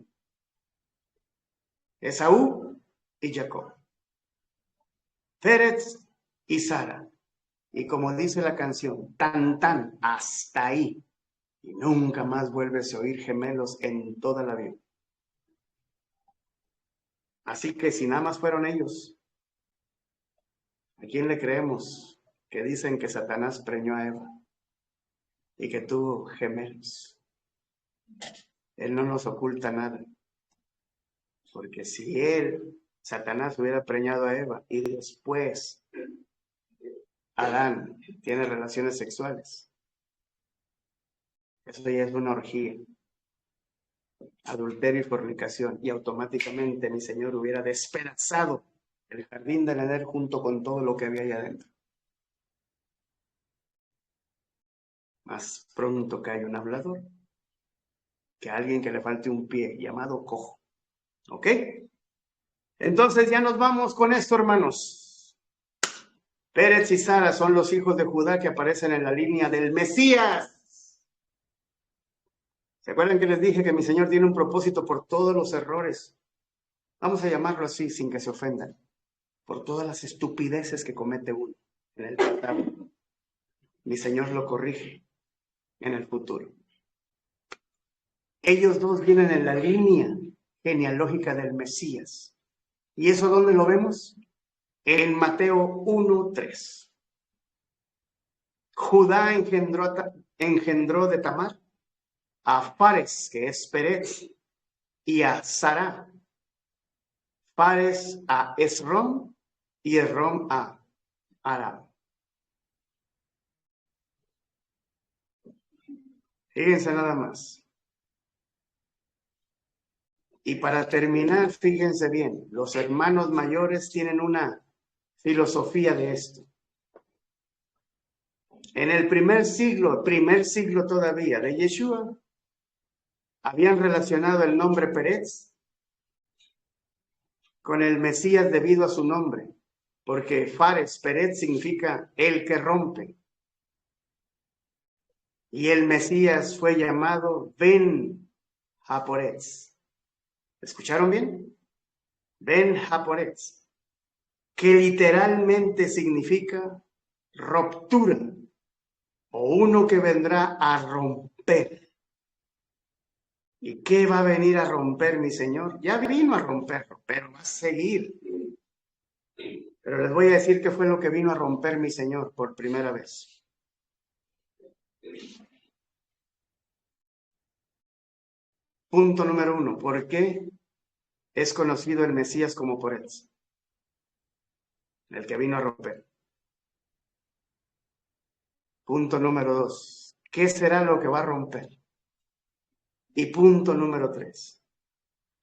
Esaú y Jacob. Pérez y Sara. Y como dice la canción, tan tan, hasta ahí. Y nunca más vuelves a oír gemelos en toda la Biblia. Así que si nada más fueron ellos, ¿a quién le creemos que dicen que Satanás preñó a Eva y que tuvo gemelos? Él no nos oculta nada. Porque si Satanás hubiera preñado a Eva y después Adán tiene relaciones sexuales, eso ya es una orgía, adulterio y fornicación, y automáticamente mi Señor hubiera despedazado el jardín del Edén junto con todo lo que había ahí adentro. Más pronto que hay un hablador que alguien que le falte un pie, llamado cojo. ¿Ok? Entonces ya nos vamos con esto, hermanos. Pérez y Sara son los hijos de Judá que aparecen en la línea del Mesías. ¿Se acuerdan que les dije que mi Señor tiene un propósito por todos los errores? Vamos a llamarlo así sin que se ofendan. Por todas las estupideces que comete uno en el pasado. Mi Señor lo corrige en el futuro. Ellos dos vienen en la línea genealógica del Mesías. ¿Y eso dónde lo vemos? En Mateo 1:3. Judá engendró de Tamar a Fares, que es Pérez, y a Sara. Fares a Esrom y Esrom a Aram. Fíjense nada más. Y para terminar, fíjense bien, los hermanos mayores tienen una filosofía de esto. En el primer siglo todavía de Yeshua, habían relacionado el nombre Pérez con el Mesías debido a su nombre, porque Fares, Pérez significa el que rompe. Y el Mesías fue llamado Ben Haporetz. ¿Escucharon bien? Ben Haporetz, que literalmente significa ruptura, o uno que vendrá a romper. ¿Y qué va a venir a romper mi Señor? Ya vino a romperlo, pero va a seguir. Pero les voy a decir qué fue lo que vino a romper mi Señor por primera vez. Punto número 1. ¿Por qué es conocido el Mesías como Peretz, el que vino a romper. Punto número 2. ¿Qué será lo que va a romper? Y punto número 3.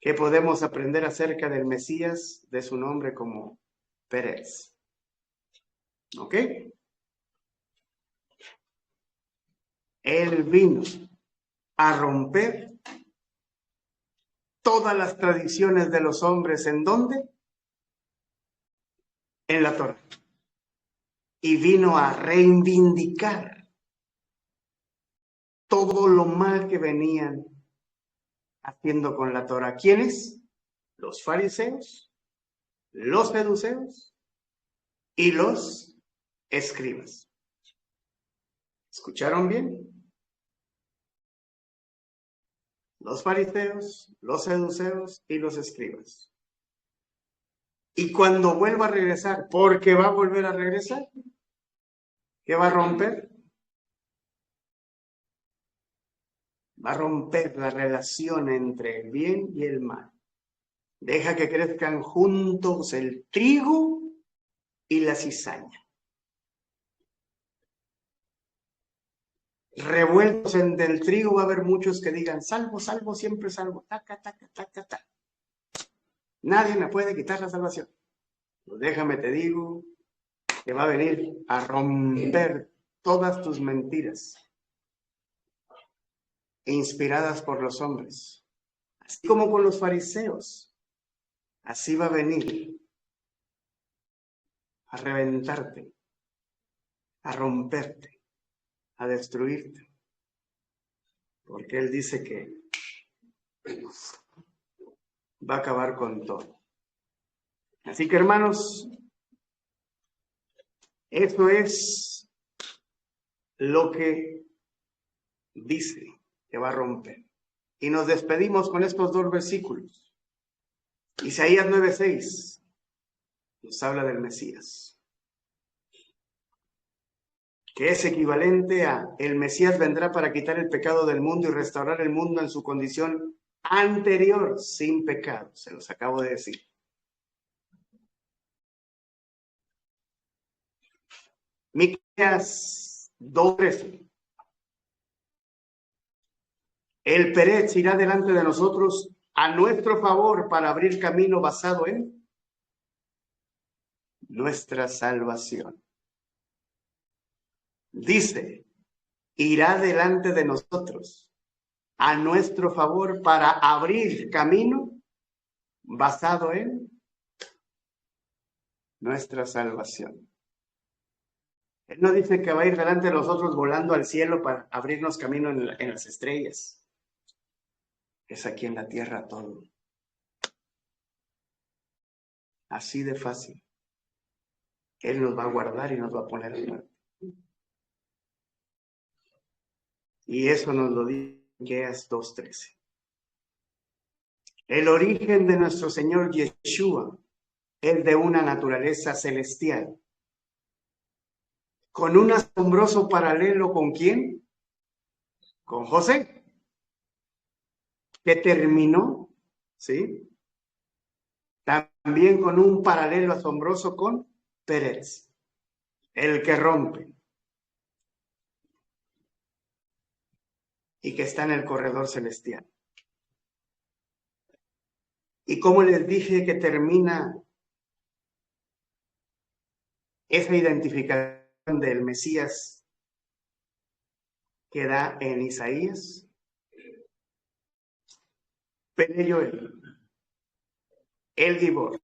¿Qué podemos aprender acerca del Mesías, de su nombre como Peretz? ¿Ok? Él vino a romper todas las tradiciones de los hombres. ¿En dónde? En la Torá. Y vino a reivindicar todo lo mal que venían haciendo con la Torá. ¿Quiénes? Los fariseos, los saduceos y los escribas. ¿Escucharon bien? Los fariseos, los saduceos y los escribas. Y cuando vuelva a regresar, porque va a volver a regresar, ¿qué va a romper? Va a romper la relación entre el bien y el mal. Deja que crezcan juntos el trigo y la cizaña. Revueltos en el trigo va a haber muchos que digan, salvo, salvo, siempre salvo. Taca, taca, taca, taca. Nadie me puede quitar la salvación. Pues déjame te digo que va a venir a romper todas tus mentiras inspiradas por los hombres. Así como con los fariseos, así va a venir a reventarte, a romperte, a destruirte. Porque él dice que va a acabar con todo. Así que, hermanos, eso es lo que dice que va a romper. Y nos despedimos con estos dos versículos. Isaías 9:6 nos habla del Mesías, que es equivalente a el Mesías vendrá para quitar el pecado del mundo y restaurar el mundo en su condición anterior, sin pecado. Se los acabo de decir. Miqueas 2:13. El Peretz irá delante de nosotros a nuestro favor para abrir camino basado en nuestra salvación. Dice, irá delante de nosotros a nuestro favor para abrir camino basado en nuestra salvación. Él no dice que va a ir delante de nosotros volando al cielo para abrirnos camino en las estrellas. Es aquí en la tierra todo. Así de fácil. Él nos va a guardar y nos va a poner en muerte. Y eso nos lo dice Miqueas 2:13. El origen de nuestro Señor Yeshua es de una naturaleza celestial. Con un asombroso paralelo, ¿con quién? Con José, que terminó, ¿sí? También con un paralelo asombroso con Peretz, el que rompe y que está en el corredor celestial. Y como les dije que termina esa identificación del Mesías que da en Isaías, Pele-Yoel, El Gibor,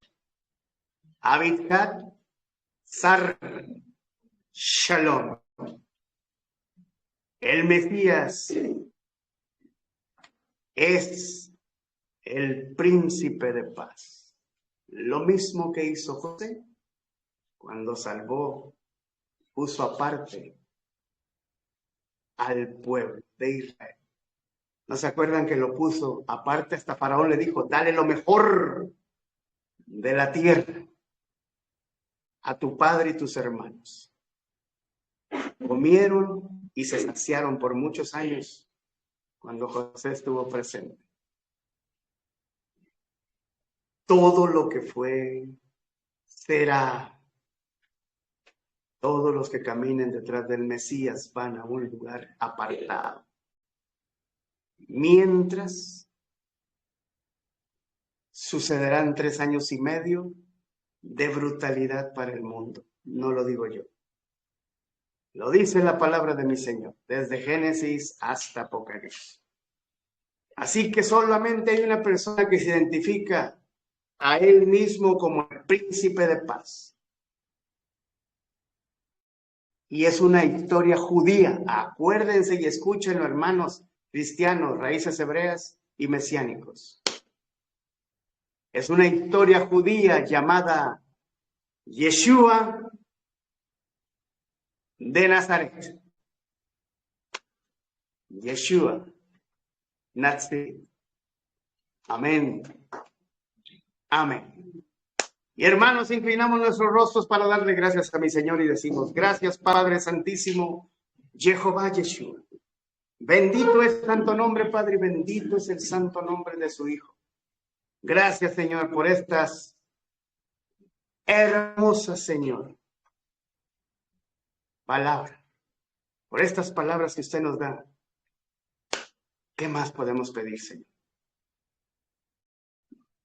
Abidhat, Sar, Shalom. El Mesías es el príncipe de paz. Lo mismo que hizo José cuando salvó, puso aparte al pueblo de Israel. ¿No se acuerdan que lo puso aparte? Hasta Faraón le dijo, dale lo mejor de la tierra a tu padre y tus hermanos. Comieron y se saciaron por muchos años cuando José estuvo presente. todo lo que fue, será. Todos los que caminen detrás del Mesías van a un lugar apartado. Mientras sucederán 3 años y medio de brutalidad para el mundo. No lo digo yo. Lo dice la palabra de mi Señor, desde Génesis hasta Apocalipsis. Así que solamente hay una persona que se identifica a él mismo como el príncipe de paz. Y es una historia judía. Acuérdense y escúchenlo, hermanos cristianos, raíces hebreas y mesiánicos. Es una historia judía llamada Yeshua de Nazaret. Yeshua, Nazaret. Amén. Amén. Y hermanos, inclinamos nuestros rostros para darle gracias a mi Señor y decimos, gracias Padre Santísimo, Jehová Yeshua. Bendito es el santo nombre, Padre, y bendito es el santo nombre de su Hijo. Gracias, Señor, por estas hermosas, Señor, palabras, por estas palabras que usted nos da. ¿Qué más podemos pedir, Señor?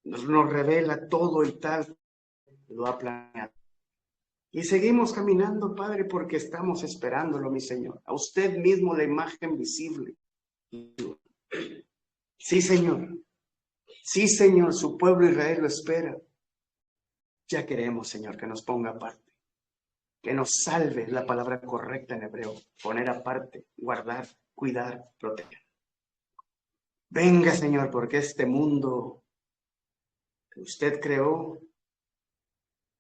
Nos revela todo y tal lo ha planeado. Y seguimos caminando, Padre, porque estamos esperándolo, mi Señor. A usted mismo la imagen visible. Sí, Señor. Sí, Señor, su pueblo Israel lo espera. Ya queremos, Señor, que nos ponga aparte. Que nos salve, la palabra correcta en hebreo. Poner aparte, guardar, cuidar, proteger. Venga, Señor, porque este mundo que usted creó,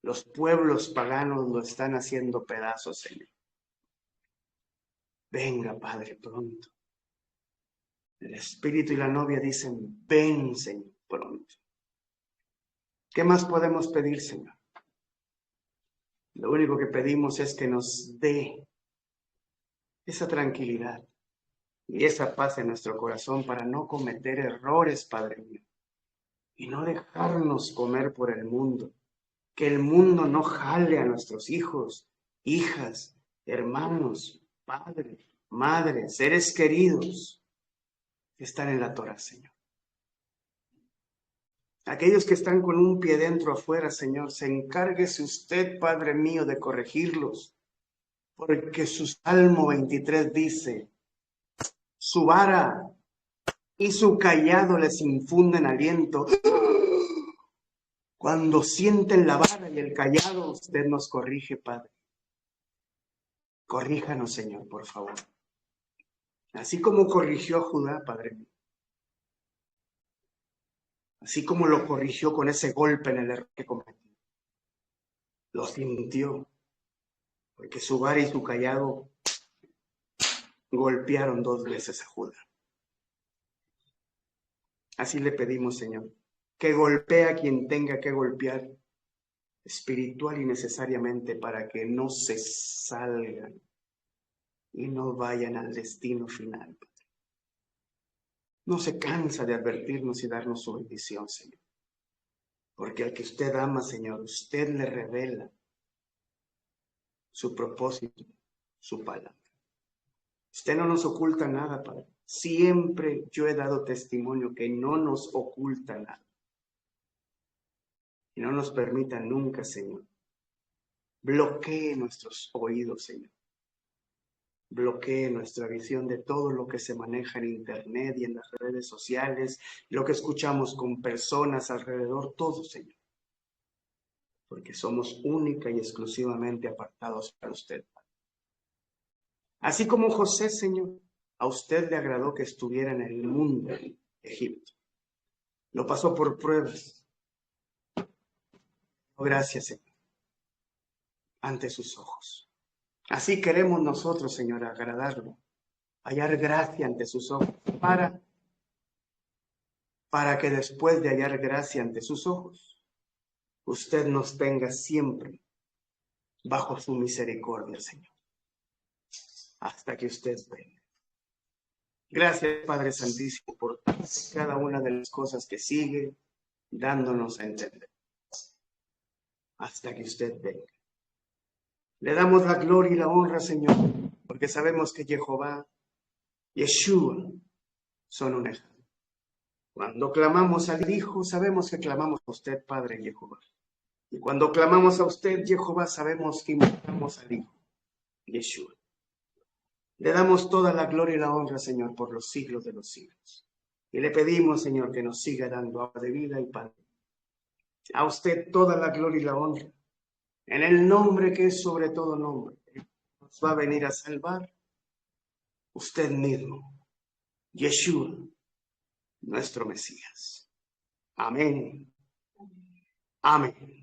los pueblos paganos lo están haciendo pedazos, Señor. Venga, Padre, pronto. El Espíritu y la novia dicen, ven, Señor, pronto. ¿Qué más podemos pedir, Señor? Lo único que pedimos es que nos dé esa tranquilidad y esa paz en nuestro corazón para no cometer errores, Padre mío, y no dejarnos comer por el mundo. Que el mundo no jale a nuestros hijos, hijas, hermanos, padres, madres, seres queridos que están en la Torah, Señor. Aquellos que están con un pie dentro afuera, Señor, se encárguese usted, Padre mío, de corregirlos, porque su Salmo 23 dice, su vara y su cayado les infunden aliento. Cuando sienten la vara y el cayado, usted nos corrige, Padre. Corríjanos, Señor, por favor. Así como corrigió a Judá, Padre mío. Así como lo corrigió con ese golpe en el error que cometió. Lo sintió, porque su vara y su cayado golpearon 2 veces a Judá. Así le pedimos, Señor, que golpee a quien tenga que golpear espiritual y necesariamente para que no se salgan y no vayan al destino final. No se cansa de advertirnos y darnos su bendición, Señor. Porque al que usted ama, Señor, usted le revela su propósito, su palabra. Usted no nos oculta nada, Padre. Siempre yo he dado testimonio que no nos oculta nada. Y no nos permita nunca, Señor. Bloquee nuestros oídos, Señor. Bloquee nuestra visión de todo lo que se maneja en Internet y en las redes sociales, lo que escuchamos con personas alrededor, todo, Señor. Porque somos única y exclusivamente apartados para usted. Así como José, Señor, a usted le agradó que estuviera en el mundo de Egipto. Lo pasó por pruebas. Gracias, Señor, ante sus ojos. Así queremos nosotros, Señor, agradarlo, hallar gracia ante sus ojos, para que después de hallar gracia ante sus ojos, usted nos tenga siempre bajo su misericordia, Señor, hasta que usted venga. Gracias, Padre Santísimo, por cada una de las cosas que sigue, dándonos a entender hasta que usted venga. Le damos la gloria y la honra, Señor, porque sabemos que Jehová, Yeshua, son un ejemplo. Cuando clamamos al Hijo, sabemos que clamamos a usted, Padre Jehová. Y cuando clamamos a usted, Jehová, sabemos que invocamos al Hijo, Yeshua. Le damos toda la gloria y la honra, Señor, por los siglos de los siglos. Y le pedimos, Señor, que nos siga dando agua de vida y pan. A usted toda la gloria y la honra. En el nombre que es sobre todo nombre, nos va a venir a salvar usted mismo, Yeshua, nuestro Mesías. Amén. Amén.